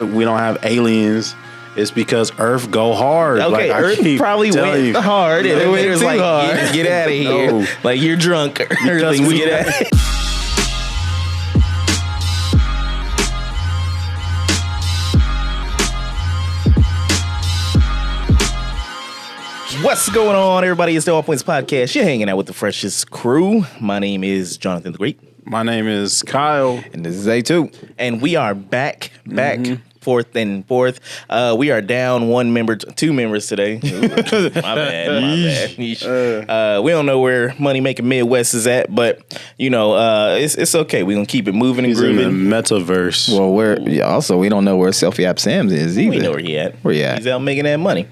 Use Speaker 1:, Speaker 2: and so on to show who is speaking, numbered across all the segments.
Speaker 1: we don't have aliens. It's because Earth go hard.
Speaker 2: Okay,
Speaker 1: like,
Speaker 2: Earth probably went hard, and it was like,
Speaker 1: hard.
Speaker 2: Get out of here.
Speaker 1: No.
Speaker 2: Like, you're drunk.
Speaker 1: Because we
Speaker 2: get out. What's going on, everybody? It's the All Points Podcast. You're hanging out with the freshest crew. My name is Jonathan the Great.
Speaker 1: My name is Kyle.
Speaker 3: And this is A2.
Speaker 2: And we are back, fourth. We are down two members today. My bad. We don't know where Money Making Midwest is at, but, you know, it's okay. We're going to keep it moving and grooving.
Speaker 1: In the metaverse.
Speaker 3: Well, we don't know where Selfie App Sam's is either.
Speaker 2: We know where he at.
Speaker 3: Where he at?
Speaker 2: He's out making that money.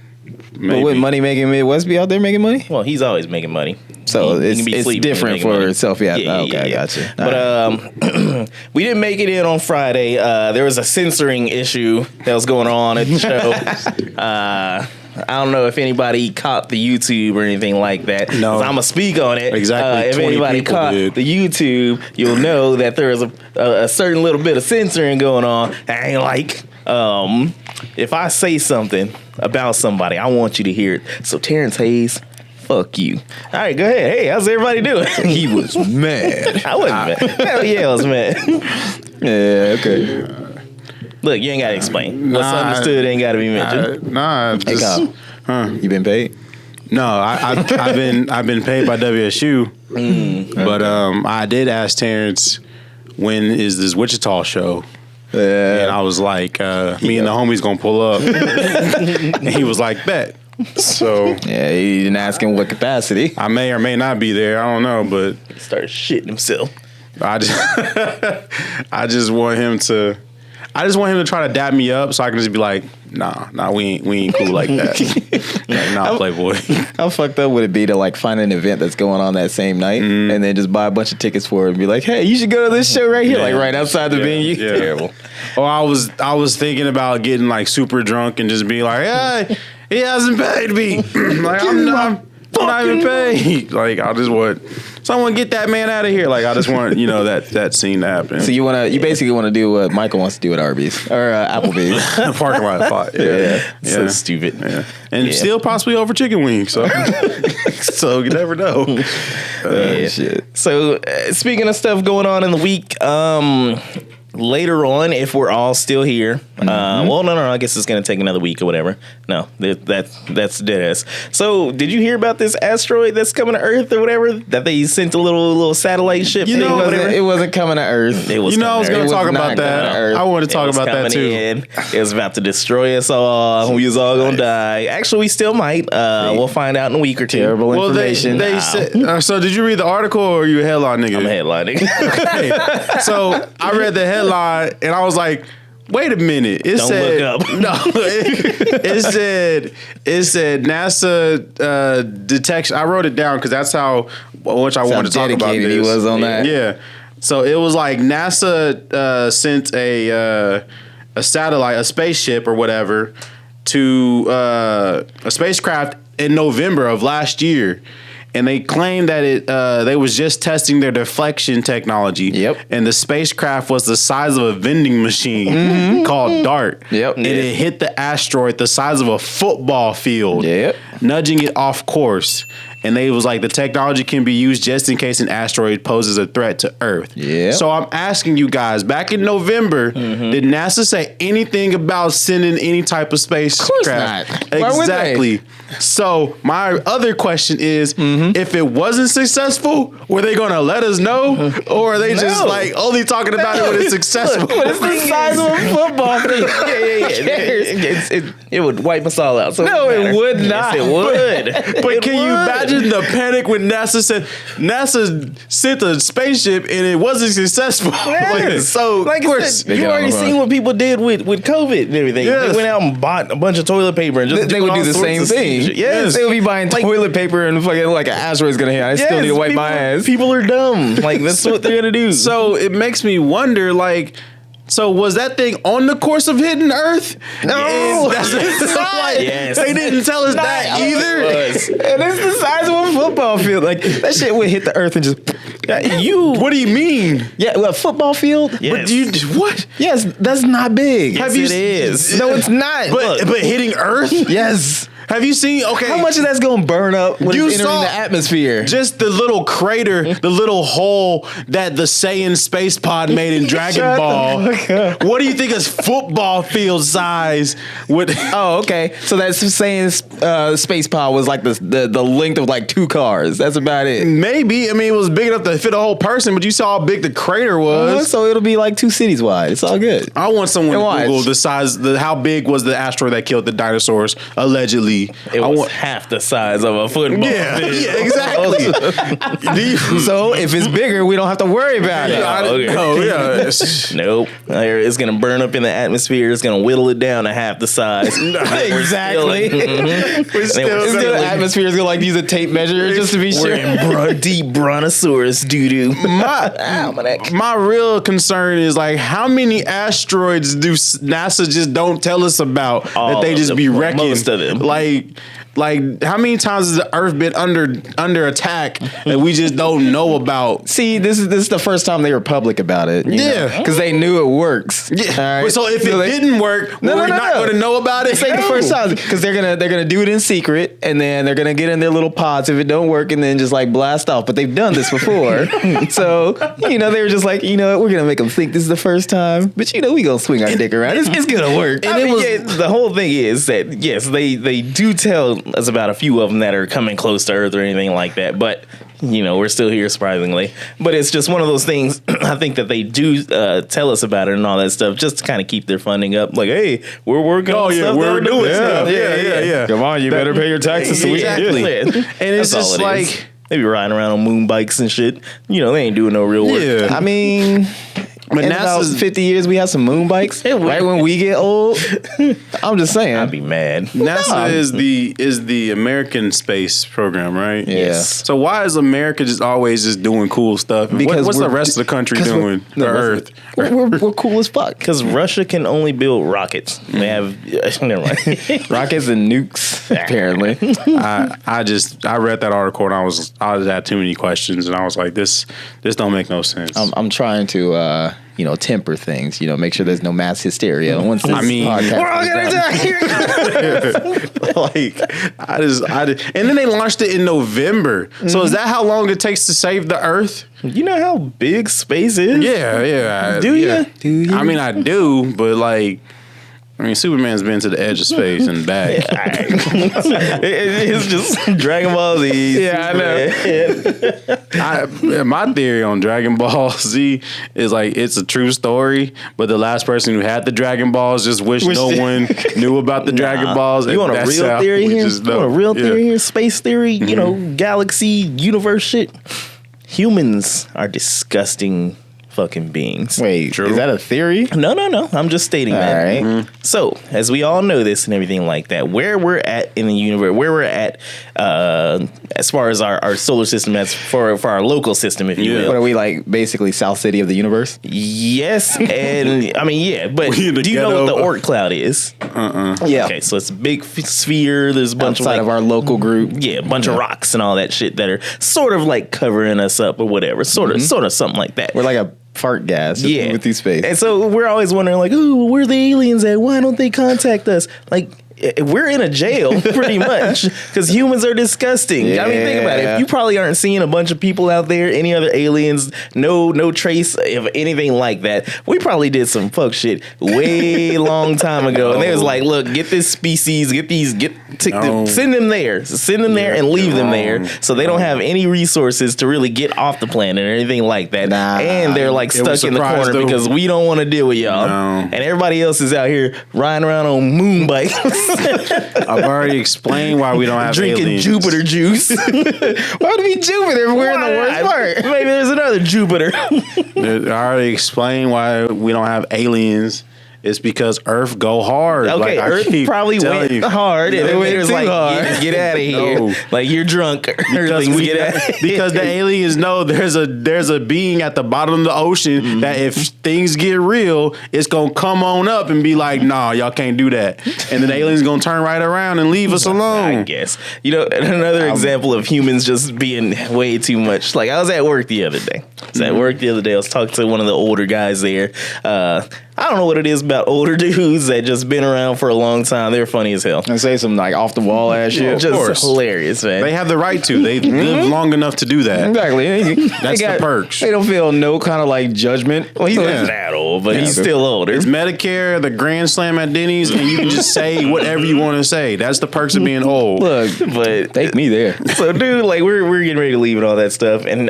Speaker 3: But would Money Making Midwest be out there making money?
Speaker 2: Well, he's always making money.
Speaker 3: So it's different for Selfie App.
Speaker 2: Yeah,
Speaker 3: okay,
Speaker 2: yeah.
Speaker 3: gotcha.
Speaker 2: But we didn't make it in on Friday. There was a censoring issue that was going on at the show. I don't know if anybody caught the YouTube or anything like that.
Speaker 1: No.
Speaker 2: I'm going to speak on it.
Speaker 1: Exactly.
Speaker 2: If anybody caught the YouTube, you'll know that there was a certain little bit of censoring going on. I ain't like. If I say something about somebody, I want you to hear it. So Terrence Hayes, fuck you. All right, go ahead. Hey, how's everybody doing?
Speaker 3: He was mad.
Speaker 2: I wasn't mad. Hell yeah, I was mad.
Speaker 3: Yeah, okay.
Speaker 2: Look, you ain't got to explain. What's understood ain't got to be mentioned.
Speaker 3: Hey, Kyle, you been paid?
Speaker 1: No, I've been paid by WSU, but I did ask Terrence, when is this Wichita show? And I was like, me and the homies gonna pull up. And he was like, bet. So
Speaker 3: yeah, he didn't ask him what capacity.
Speaker 1: I may or may not be there. I don't know, but
Speaker 2: He started shitting himself.
Speaker 1: I just want him to try to dap me up so I can just be like, nah, we ain't cool like that. Like, nah, Playboy.
Speaker 3: How fucked up would it be to like find an event that's going on that same night and then just buy a bunch of tickets for it and be like, hey, you should go to this show right here, like right outside the venue.
Speaker 1: Yeah.
Speaker 3: Terrible.
Speaker 1: Or I was thinking about getting like super drunk and just be like, hey, he hasn't paid me. Like I'm not even paid. Like I just want someone get that man out of here. Like I just want that scene to happen.
Speaker 3: So you basically want to do what Michael wants to do at Arby's or Applebee's.
Speaker 1: Parking lot fight. Yeah.
Speaker 2: So stupid.
Speaker 1: Yeah. And still possibly over chicken wings. So so you never know.
Speaker 3: Shit.
Speaker 2: So speaking of stuff going on in the week, later on, if we're all still here, well, no, I guess it's gonna take another week or whatever. No, that's dead ass. So, did you hear about this asteroid that's coming to Earth or whatever? That they sent a little satellite ship.
Speaker 3: It wasn't coming to Earth.
Speaker 1: I was gonna talk about that. I want to talk about that too.
Speaker 2: It was about to destroy us all. We was all gonna die. Actually, we still might. We'll find out in a week or two.
Speaker 3: Terrible information.
Speaker 1: They said. So, did you read the article or are you a headline nigga?
Speaker 2: I'm a headline nigga.
Speaker 1: Okay. So, I read the headline. And I was like, wait a minute. It said
Speaker 2: look up.
Speaker 1: No. It said NASA detection. I wrote it down because that's how much I wanted to talk about this.
Speaker 3: He was on that.
Speaker 1: Yeah. So it was like NASA sent a satellite, a spaceship or whatever, to a spacecraft in November of last year. And they claimed that they was just testing their deflection technology.
Speaker 3: Yep.
Speaker 1: And the spacecraft was the size of a vending machine called DART.
Speaker 3: Yep.
Speaker 1: And it hit the asteroid the size of a football field.
Speaker 3: Yep.
Speaker 1: Nudging it off course. And they was like, the technology can be used just in case an asteroid poses a threat to Earth.
Speaker 3: Yeah.
Speaker 1: So I'm asking you guys, back in November, did NASA say anything about sending any type of spacecraft?
Speaker 3: Of course not. Why would
Speaker 1: Exactly. So my other question is, if it wasn't successful, were they going to let us know, or are they just like only talking about it when it's successful?
Speaker 2: Look, it's the size of a football field. Yeah. It would wipe us all out. So
Speaker 3: No, it would not.
Speaker 2: Yes, it would.
Speaker 1: But can you imagine the panic when NASA sent a spaceship and it wasn't successful?
Speaker 2: Yeah.
Speaker 1: So
Speaker 2: like
Speaker 1: of
Speaker 2: I
Speaker 1: course,
Speaker 2: said, you already seen what people did with COVID and everything.
Speaker 1: Yes.
Speaker 2: They went out and bought a bunch of toilet paper and just
Speaker 3: They would do the same thing.
Speaker 2: Yes.
Speaker 3: They would be buying toilet paper and fucking like an asteroid's gonna hit. I still need to wipe my ass.
Speaker 2: People are dumb. Like that's what they're gonna do.
Speaker 1: So it makes me wonder, like, So was that thing on the course of hitting Earth?
Speaker 3: No.
Speaker 1: That's like,
Speaker 2: Yes.
Speaker 1: they didn't tell us that either.
Speaker 3: And it's the size of a football field. Like that shit would hit the earth and just.
Speaker 1: What do you mean?
Speaker 3: Yeah, a football field.
Speaker 2: Yes.
Speaker 1: But you what?
Speaker 3: Yes, that's not big.
Speaker 2: Yes, it is.
Speaker 3: No, it's not.
Speaker 1: But hitting Earth?
Speaker 3: yes.
Speaker 1: Have you seen? Okay,
Speaker 3: How much of that's going to burn up when
Speaker 1: You
Speaker 3: it's entering
Speaker 1: saw-
Speaker 3: the atmosphere?
Speaker 1: just the little crater, the little hole that the Saiyan space pod made in Dragon
Speaker 3: Shut the
Speaker 1: Ball.
Speaker 3: fuck up.
Speaker 1: What do you think is football field size? Would
Speaker 3: Oh, okay. So that's saying space pod was like the length of like 2 cars. That's about it.
Speaker 1: maybe? I mean, it was big enough to fit a whole person, but you saw how big the crater was.
Speaker 3: So it'll be like 2 cities wide. It's all good.
Speaker 1: I want someone
Speaker 3: And
Speaker 1: to
Speaker 3: watch.
Speaker 1: Google the size, how big was the asteroid that killed the dinosaurs, allegedly.
Speaker 2: It
Speaker 1: I
Speaker 2: was
Speaker 1: want,
Speaker 2: half the size of a football.
Speaker 1: yeah,
Speaker 2: field.
Speaker 1: yeah, exactly. Do you-
Speaker 3: So if it's bigger, we don't have to worry about it.
Speaker 1: I
Speaker 2: okay.
Speaker 1: didn't know, yeah. It's-
Speaker 2: Nope. It's gonna burn up in the atmosphere. It's gonna whittle it down to half the size.
Speaker 3: Exactly.
Speaker 1: We're still
Speaker 3: It's
Speaker 1: gonna-
Speaker 3: the atmosphere is gonna like use a tape measure just to be
Speaker 2: We're
Speaker 3: sure.
Speaker 2: in deep brontosaurus doo doo.
Speaker 1: My real concern is like how many asteroids do NASA just don't tell us about
Speaker 2: All
Speaker 1: that they
Speaker 2: of
Speaker 1: just
Speaker 2: them.
Speaker 1: be wrecking?
Speaker 2: Most of them.
Speaker 1: Like how many times has the Earth been under attack that we just don't know about?
Speaker 3: See, this is the first time they were public about it.
Speaker 1: Yeah.
Speaker 3: because they knew it works.
Speaker 1: Yeah.
Speaker 3: All right?
Speaker 1: So if it
Speaker 3: they-
Speaker 1: didn't work,
Speaker 3: No,
Speaker 1: were
Speaker 3: no,
Speaker 1: we
Speaker 3: no,
Speaker 1: not
Speaker 3: no.
Speaker 1: going to know about it?
Speaker 3: It's like the first time because they're gonna do it in secret and then they're gonna get in their little pods if it don't work and then just like blast off. But they've done this before, so they were just like, you know what, we're gonna make them think this is the first time. But we gonna swing our dick around. It's gonna work.
Speaker 2: I mean, the whole thing is that yes, they do tell us about a few of them that are coming close to Earth or anything like that, but we're still here surprisingly. But it's just one of those things. I think that they do tell us about it and all that stuff just to kind of keep their funding up. Like, hey, we're working.
Speaker 1: Oh
Speaker 2: on
Speaker 1: yeah,
Speaker 2: stuff
Speaker 1: we're
Speaker 2: that
Speaker 1: doing
Speaker 2: doing.
Speaker 1: stuff. Yeah.
Speaker 3: Come on, you better pay your taxes. So we can do
Speaker 1: Exactly.
Speaker 3: it.
Speaker 1: And it's
Speaker 2: That's all
Speaker 1: just
Speaker 2: it is.
Speaker 1: like,
Speaker 2: they be riding around on moon bikes and shit. They ain't doing no real work.
Speaker 1: yeah.
Speaker 3: I mean,
Speaker 1: But
Speaker 3: in about
Speaker 1: NASA's
Speaker 3: 50 years, we have some moon bikes.
Speaker 2: Yeah, we-
Speaker 3: Right when we get old, I'm just saying.
Speaker 2: I'd be mad.
Speaker 1: NASA is the American space program, right?
Speaker 3: Yeah.
Speaker 2: Yes.
Speaker 1: So why is America just always just doing cool stuff?
Speaker 3: Because
Speaker 1: What's the
Speaker 3: we're-
Speaker 1: rest of the country
Speaker 3: 'cause
Speaker 1: doing?
Speaker 3: the
Speaker 1: The
Speaker 3: rest
Speaker 1: Earth.
Speaker 3: we're cool as fuck.
Speaker 2: Because Russia can only build rockets. They have never mind.
Speaker 3: Rockets and nukes, apparently.
Speaker 1: I read that article and I was had too many questions and I was like, this don't make no sense.
Speaker 3: I'm trying to, temper things. Make sure there's no mass hysteria. Once this
Speaker 1: I mean,
Speaker 3: podcast
Speaker 2: We're all
Speaker 3: is
Speaker 2: gonna
Speaker 3: done.
Speaker 2: die.
Speaker 1: like I just and then they launched it in November. So is that how long it takes to save the Earth?
Speaker 2: You know how big space is?
Speaker 1: Yeah.
Speaker 2: Do ya?
Speaker 3: Do you?
Speaker 1: I mean, I do, but like. Superman's been to the edge of space and back.
Speaker 2: It's just Dragon Ball Z.
Speaker 3: Yeah, I know.
Speaker 1: My theory on Dragon Ball Z is like it's a true story, but the last person who had the Dragon Balls just wished no one knew about the Dragon Balls.
Speaker 2: You
Speaker 1: and
Speaker 2: want a
Speaker 1: that's
Speaker 2: real
Speaker 1: how
Speaker 2: theory
Speaker 1: we
Speaker 2: here?
Speaker 1: just
Speaker 2: You want a
Speaker 1: know.
Speaker 2: real theory
Speaker 1: Yeah.
Speaker 2: here? Space theory? Galaxy, universe shit. Humans are disgusting fucking beings.
Speaker 3: Wait,
Speaker 1: True.
Speaker 3: is that a theory?
Speaker 2: No. I'm just stating
Speaker 3: All
Speaker 2: that.
Speaker 3: right.
Speaker 2: So, as we all know this and everything like that, where we're at in the universe, where we're at as far as our solar system, as for our local system, if you
Speaker 1: Yeah.
Speaker 2: will.
Speaker 3: What are we like? Basically, South City of the universe?
Speaker 2: Yes, and I mean, yeah, but
Speaker 1: We in the
Speaker 2: do you know what
Speaker 1: ghetto.
Speaker 2: the Oort cloud is?
Speaker 3: Yeah.
Speaker 2: Okay, so it's a big sphere. There's a bunch
Speaker 3: Outside
Speaker 2: of
Speaker 3: of our local group.
Speaker 2: yeah, a bunch of rocks and all that shit that are sort of like covering us up or whatever, sort of something like that.
Speaker 3: We're like a fart gas. Just
Speaker 2: Yeah,
Speaker 3: with these space.
Speaker 2: And so we're always wondering, like, "Ooh, where the aliens at? Why don't they contact us?" Like, we're in a jail pretty much because humans are disgusting. I mean, think about it.
Speaker 3: Yeah.
Speaker 2: You probably aren't seeing a bunch of people out there, any other aliens, no trace of anything like that. We probably did some fuck shit way long time ago, and they was like, "Look, get this species,
Speaker 1: No.
Speaker 2: send them there, and leave them there, so they don't have any resources to really get off the planet or anything like that."
Speaker 3: Nah.
Speaker 2: And they're like
Speaker 1: It was
Speaker 2: stuck in the
Speaker 1: surprised,
Speaker 2: corner
Speaker 1: though.
Speaker 2: because we don't want to deal with y'all,
Speaker 1: No.
Speaker 2: and everybody else is out here riding around on moon bikes.
Speaker 1: I've already explained why we don't have
Speaker 2: Drinking
Speaker 1: aliens.
Speaker 2: Jupiter juice.
Speaker 3: Why would it be Jupiter if we're in the worst part?
Speaker 2: Maybe there's another Jupiter.
Speaker 1: I already explained why we don't have aliens. it's because Earth go hard.
Speaker 2: Okay,
Speaker 1: Like,
Speaker 2: Earth probably went hard, and it was like,
Speaker 3: hard.
Speaker 2: get out of here.
Speaker 1: No.
Speaker 2: Like, you're drunk.
Speaker 1: Because the aliens know there's a being at the bottom of the ocean that if things get real, it's gonna come on up and be like, nah, y'all can't do that. And then the aliens gonna turn right around and leave us alone.
Speaker 2: I guess. Another example of humans just being way too much. Like, I was at work the other day. I was talking to one of the older guys there. I don't know what it is about older dudes that just been around for a long time. They're funny as hell.
Speaker 3: And say some like off the wall ass shit.
Speaker 2: Just hilarious, man.
Speaker 1: They have the right to. They live long enough to do that.
Speaker 3: Exactly.
Speaker 1: That's the perks.
Speaker 3: They don't feel no kind of like judgment.
Speaker 2: Well, he's not that old, but he's still older.
Speaker 1: It's Medicare, the Grand Slam at Denny's, and you can just say whatever you want to say. That's the perks of being old.
Speaker 3: Look,
Speaker 2: But
Speaker 3: take me there.
Speaker 2: so, dude, like we're getting ready to leave and all that stuff, and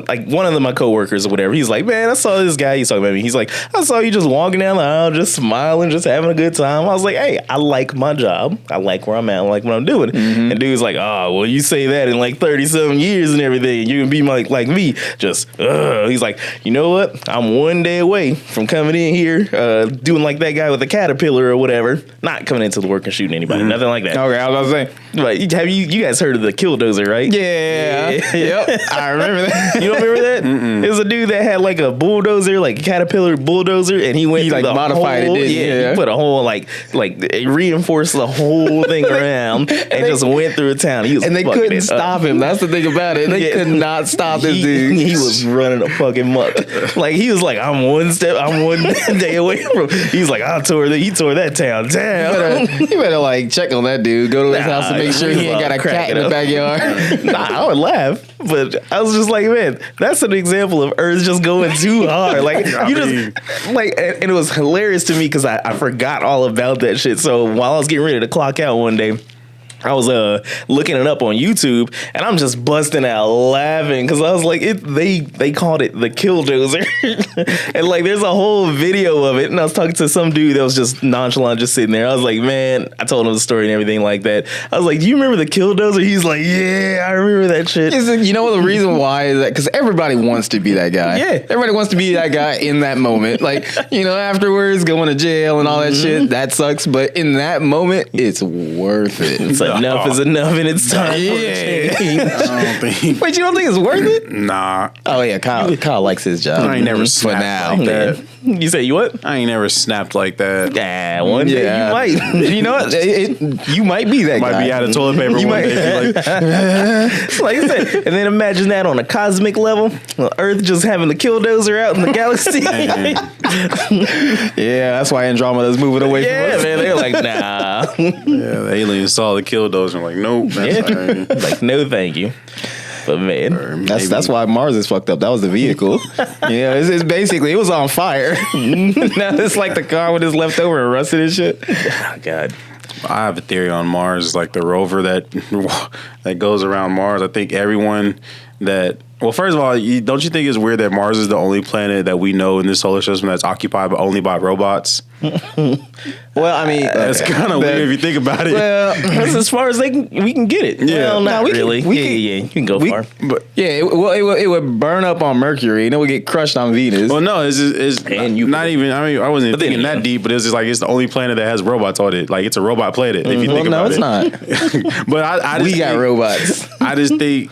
Speaker 2: like one of my coworkers or whatever, he's like, man, I saw this guy. He's talking about me. He's like, I saw you just walking down the aisle, just smiling, just having a good time. I was like, hey, I like my job. I like where I'm at. I like what I'm doing. And dude's like, oh, well, you say that in like 37 years and everything. You can be like me. Just, he's like, you know what? I'm one day away from coming in here, doing like that guy with the caterpillar or whatever. Not coming into the work and shooting anybody. Nothing like that.
Speaker 3: Okay, I was about to say.
Speaker 2: But have you guys heard of the Killdozer, right?
Speaker 3: Yeah. Yep. I remember that.
Speaker 2: You don't remember that? It was a dude that had like a bulldozer, like a caterpillar bulldozer, and he went
Speaker 3: He,
Speaker 2: through
Speaker 3: like,
Speaker 2: the
Speaker 3: modified it,
Speaker 2: whole,
Speaker 3: didn't he?
Speaker 2: he put a whole like it reinforced the whole thing around and just went through a town. He was
Speaker 3: And they
Speaker 2: fucking
Speaker 3: couldn't
Speaker 2: it
Speaker 3: stop him. That's the thing about it. They could not stop this dude.
Speaker 2: He was running a fucking muck. Like he was like, I'm one day away from. He's like, he tore that town down.
Speaker 3: You better like check on that dude. Go to his house to make sure he ain't got a cat in the backyard.
Speaker 2: Nah, I would laugh, but I was just like, man, that's an example of Earth just going too hard. Like just like, and it was hilarious to me because I forgot all about that shit. So while I was getting ready to clock out one day, I was looking it up on YouTube, and I'm just busting out laughing because I was like, they called it the Killdozer, and like there's a whole video of it. And I was talking to some dude that was just nonchalant, just sitting there. I was like, man, I told him the story and everything like that. I was like, do you remember the Killdozer? He's like, yeah, I remember that shit.
Speaker 3: You know what the reason why is that? Because everybody wants to be that guy.
Speaker 2: Yeah,
Speaker 3: everybody wants to be that guy in that moment. Like afterwards, going to jail and all that shit. That sucks, but in that moment, it's worth it.
Speaker 2: So enough is enough, and it's time for a change.
Speaker 1: I don't think.
Speaker 3: Wait, you don't think it's worth it?
Speaker 1: Nah.
Speaker 3: Oh yeah, Kyle likes his job.
Speaker 1: I ain't never
Speaker 3: for
Speaker 1: snapped
Speaker 3: now.
Speaker 1: like that.
Speaker 2: You say you what?
Speaker 1: I ain't never snapped like that.
Speaker 2: One day
Speaker 3: Yeah.
Speaker 2: you might.
Speaker 3: You know what? You might be that guy.
Speaker 1: Might be out of toilet paper
Speaker 3: You
Speaker 1: one
Speaker 3: might-
Speaker 1: day. Like,
Speaker 2: Like I said, and then imagine that on a cosmic level, Earth just having the Killdozer out in the galaxy.
Speaker 3: Yeah, that's why Andromeda's moving away from
Speaker 2: Yeah,
Speaker 3: us.
Speaker 2: man, they're like, nah.
Speaker 1: yeah, the aliens saw the Killdozer and like, nope. That's
Speaker 2: Yeah.
Speaker 1: right.
Speaker 2: Like, no, thank you. But man,
Speaker 3: That's why Mars is fucked up. That was the vehicle. It's basically it was on fire. Now it's like the car with his leftover and rusted and shit.
Speaker 2: oh God.
Speaker 1: I have a theory on Mars, like the rover that goes around Mars. I think everyone that, well, first of all, don't you think it's weird that Mars is the only planet that we know in this solar system that's occupied only by robots?
Speaker 3: Well, I mean,
Speaker 1: That's kind of weird if you think about it.
Speaker 3: well,
Speaker 2: That's as far as we can get it.
Speaker 1: Yeah.
Speaker 2: Well, not
Speaker 3: No, we can-
Speaker 2: really.
Speaker 3: we
Speaker 2: yeah,
Speaker 3: can-
Speaker 2: yeah, you can go
Speaker 3: we-
Speaker 2: far.
Speaker 1: But
Speaker 3: yeah, it would burn up on Mercury and it would get crushed on Venus.
Speaker 1: well, no, it's
Speaker 2: And you-
Speaker 1: not even. I mean, I wasn't
Speaker 2: But then
Speaker 1: thinking that
Speaker 2: again.
Speaker 1: deep, but it's just like it's the only planet that has robots on it. Like it's a robot planet. If you
Speaker 3: well,
Speaker 1: think
Speaker 3: no,
Speaker 1: about
Speaker 3: it's
Speaker 1: it.
Speaker 3: not.
Speaker 1: But I just
Speaker 3: We got
Speaker 1: think-
Speaker 3: robots.
Speaker 1: I just think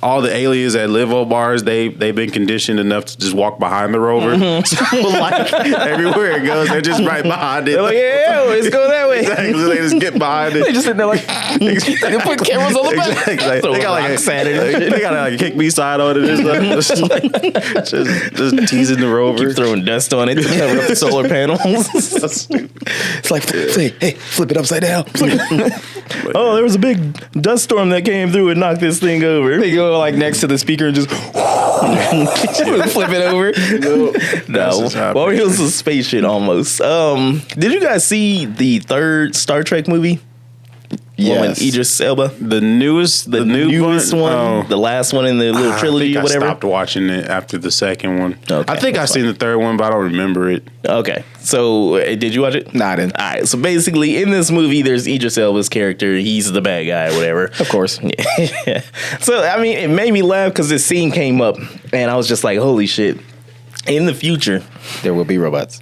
Speaker 1: all the aliens that live on Mars, they've been conditioned enough to just walk behind the rover. So like everywhere it goes, they're just right behind it.
Speaker 2: They're like, yeah, let's go that way.
Speaker 1: Exactly. So they just get behind it.
Speaker 3: They just sitting there like they put cameras on the back.
Speaker 1: Exactly.
Speaker 2: So
Speaker 1: They got like a
Speaker 2: Saturday.
Speaker 1: They got like a kick me side on it and stuff. just teasing the rover.
Speaker 2: Keep throwing dust on it to cover up the solar panels.
Speaker 3: It's like, hey, flip it upside down.
Speaker 2: Oh, there was a big dust storm that came through and knocked this thing over.
Speaker 3: They go like next to the speaker and just flip it over.
Speaker 2: No,
Speaker 1: just happening.
Speaker 2: well, it was a space shit almost. Did you guys see the third Star Trek movie?
Speaker 3: Yes.
Speaker 2: With Idris Elba,
Speaker 1: The newest
Speaker 2: newest one, the last one in the little trilogy or
Speaker 1: I
Speaker 2: whatever.
Speaker 1: stopped watching it after the second one.
Speaker 2: Okay,
Speaker 1: I think I
Speaker 2: that's
Speaker 1: seen the third one, but I don't remember it.
Speaker 2: Okay, so did you watch it?
Speaker 3: Nah, I didn't.
Speaker 2: All right, so basically in this movie, there's Idris Elba's character. He's the bad guy, or whatever.
Speaker 3: Of course.
Speaker 2: Yeah. So I mean, it made me laugh because this scene came up, and I was just like, "Holy shit!" In the future,
Speaker 3: There will be robots.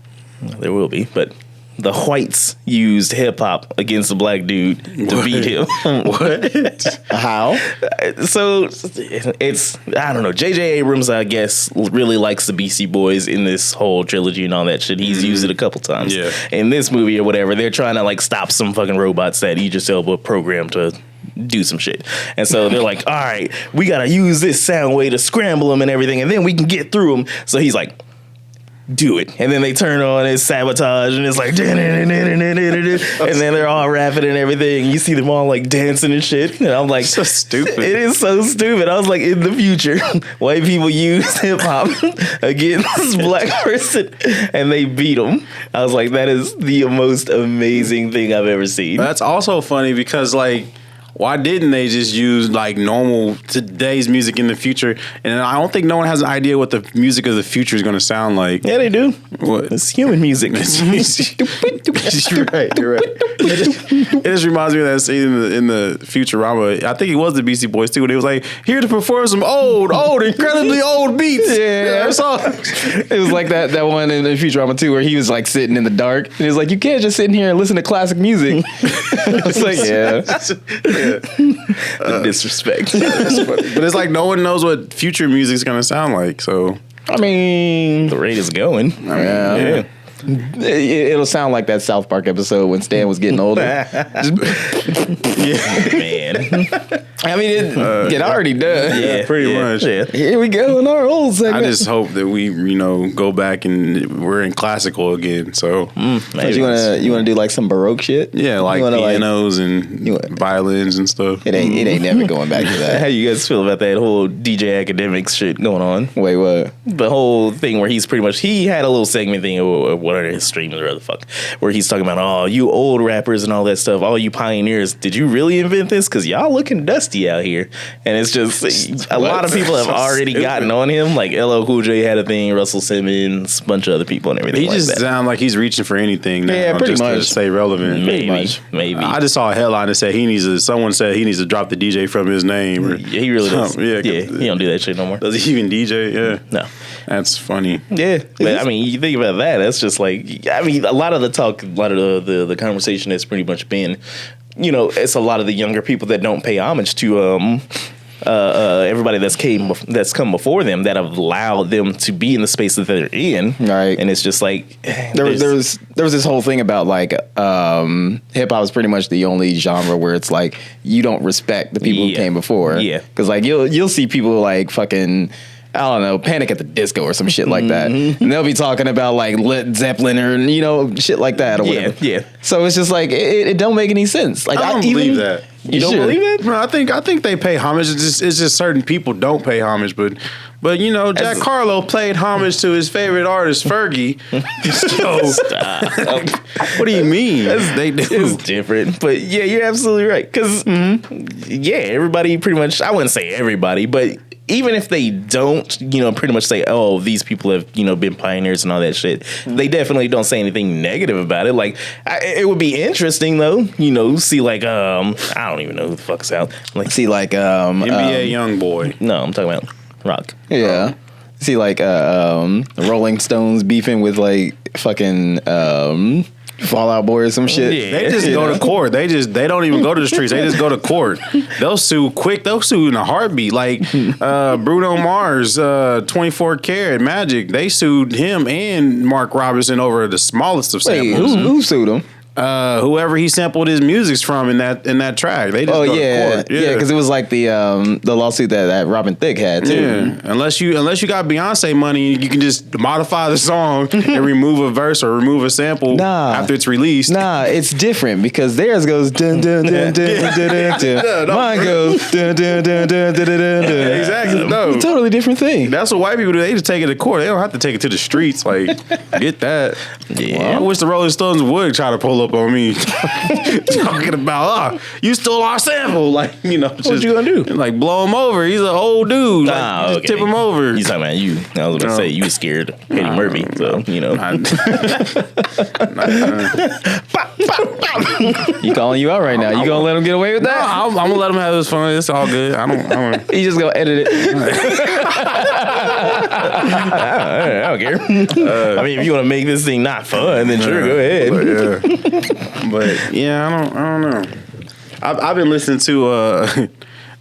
Speaker 2: There will be, but the whites used hip hop against the black dude to beat him.
Speaker 1: What?
Speaker 3: How?
Speaker 2: So it's, I don't know. J.J. Abrams, I guess, really likes the Beastie Boys in this whole trilogy and all that shit. He's used it a couple times.
Speaker 1: Yeah.
Speaker 2: In this movie or whatever, they're trying to like stop some fucking robots that Idris Elba programmed to do some shit. And so they're like, all right, we got to use this sound wave to scramble them and everything, and then we can get through them. So he's like, do it. And then they turn on his sabotage and it's like and then they're all rapping and everything. You see them all like dancing and shit. And I'm like,
Speaker 1: so stupid.
Speaker 2: It is so stupid. I was like, in the future, white people use hip hop against this black person and they beat them. I was like, that is the most amazing thing I've ever seen.
Speaker 1: That's also funny because like, why didn't they just use like normal today's music in the future? And I don't think no one has an idea what the music of the future is going to sound like.
Speaker 2: Yeah, they do.
Speaker 1: What?
Speaker 2: It's human music.
Speaker 1: You're right. It just reminds me of that scene in the Futurama. I think it was the Beastie Boys too. When it was like, here to perform some old, incredibly old beats.
Speaker 3: Yeah, it was like that one in the Futurama too, where he was like sitting in the dark, and he was like, "You can't just sit in here and listen to classic music." It's like, yeah.
Speaker 2: The disrespect.
Speaker 1: But it's like no one knows what future music's gonna sound like. So
Speaker 3: I mean,
Speaker 2: The rate is going.
Speaker 3: yeah. It'll sound like that South Park episode when Stan was getting older.
Speaker 2: Man.
Speaker 3: I mean, it already does.
Speaker 2: Yeah,
Speaker 1: pretty much.
Speaker 2: Yeah.
Speaker 3: Here we go in our old segment.
Speaker 1: I just hope that we, go back and we're in classical again. So
Speaker 3: But you wanna do like some Baroque shit?
Speaker 1: yeah, like
Speaker 3: You wanna,
Speaker 1: pianos and violins and stuff.
Speaker 3: It ain't never going back to
Speaker 2: How
Speaker 3: that.
Speaker 2: you guys feel about that whole DJ Academics shit going on?
Speaker 3: Wait, what?
Speaker 2: The whole thing where he's pretty much, he had a little segment thing or whatever his stream or the fuck, where he's talking about, oh, you old rappers and all that stuff, all you pioneers, did you really invent this? Because y'all looking dusty out here. And it's just, a lot of people have already gotten on him. Like LL Cool J had a thing, Russell Simmons, a bunch of other people and everything.
Speaker 1: He
Speaker 2: like
Speaker 1: just
Speaker 2: that.
Speaker 1: sounds like he's reaching for anything now,
Speaker 3: Yeah, pretty
Speaker 1: just to
Speaker 3: much.
Speaker 1: stay relevant.
Speaker 2: Maybe.
Speaker 1: I just saw a headline that said someone said he needs to drop the DJ from his name. Or
Speaker 2: Yeah, he really does.
Speaker 1: something. Yeah,
Speaker 2: He don't do that shit no more.
Speaker 1: Does he even DJ? Yeah.
Speaker 2: No.
Speaker 1: That's funny.
Speaker 2: Yeah, but I mean, you think about that. That's just like, I mean, a lot of the talk, a lot of the conversation has pretty much been, it's a lot of the younger people that don't pay homage to everybody that's come before them that have allowed them to be in the space that they're in.
Speaker 3: Right.
Speaker 2: And it's just like
Speaker 3: There was this whole thing about like hip hop is pretty much the only genre where it's like you don't respect the people who came before.
Speaker 2: Yeah.
Speaker 3: Because like you'll see people like fucking, I don't know, Panic at the Disco or some shit like that. And they'll be talking about like Led Zeppelin or, shit like that or whatever.
Speaker 2: Yeah.
Speaker 3: So it's just like, it don't make any sense. Like
Speaker 1: I don't believe that.
Speaker 3: You
Speaker 2: don't
Speaker 3: should.
Speaker 2: believe it?
Speaker 1: No, I think they pay homage. It's just certain people don't pay homage, but Jack Harlow paid homage to his favorite artist Fergie. So what do you mean? They do.
Speaker 2: It's different, but yeah, you're absolutely right. Because everybody pretty much, I wouldn't say everybody, but even if they don't, pretty much say, oh, these people have, been pioneers and all that shit, they definitely don't say anything negative about it. Like, it would be interesting though, see like, I don't even know who the fuck's out. Like,
Speaker 3: See like
Speaker 1: NBA young boy.
Speaker 2: no, I'm talking about rock.
Speaker 3: Yeah. See like Rolling Stones beefing with like fucking Fallout Boy or some shit.
Speaker 2: Yeah.
Speaker 1: They just go to court. They don't even go to the streets. They just go to court. They'll sue quick. They'll sue in a heartbeat. Like Bruno Mars, 24 Karat Magic. They sued him and Mark Robinson over the smallest of
Speaker 3: Wait,
Speaker 1: samples.
Speaker 3: who sued him?
Speaker 1: Whoever he sampled his music from in that track. They just go to court.
Speaker 3: Yeah, because it was like the lawsuit that Robin Thicke had too.
Speaker 1: Yeah, unless you got Beyonce money, you can just modify the song and remove a verse or remove a sample after it's released.
Speaker 3: Nah, it's different because theirs goes dun dun dun dun dun dun. Mine goes dun dun dun dun dun dun dun.
Speaker 1: Exactly. No,
Speaker 3: Totally different thing.
Speaker 1: that's what white people do. They just take it to court. They don't have to take it to the streets. Like, get that.
Speaker 2: Yeah.
Speaker 1: I wish the Rolling Stones would try to pull up on me talking about, you stole our sample. Like, you know,
Speaker 2: What you gonna do?
Speaker 1: Like, blow him over. He's an old dude. Like, just tip him over.
Speaker 2: You talking about you. I was about to say, you was scared of Eddie Murphy. So, you know.
Speaker 3: He calling you out right now. You gonna let him get away with that?
Speaker 1: I'm gonna let him have his fun. It's all good. I don't
Speaker 3: He just gonna edit it.
Speaker 2: I don't care. I mean, if you want to make this thing not fun, then sure, go ahead.
Speaker 1: But yeah, I don't know. I've been listening to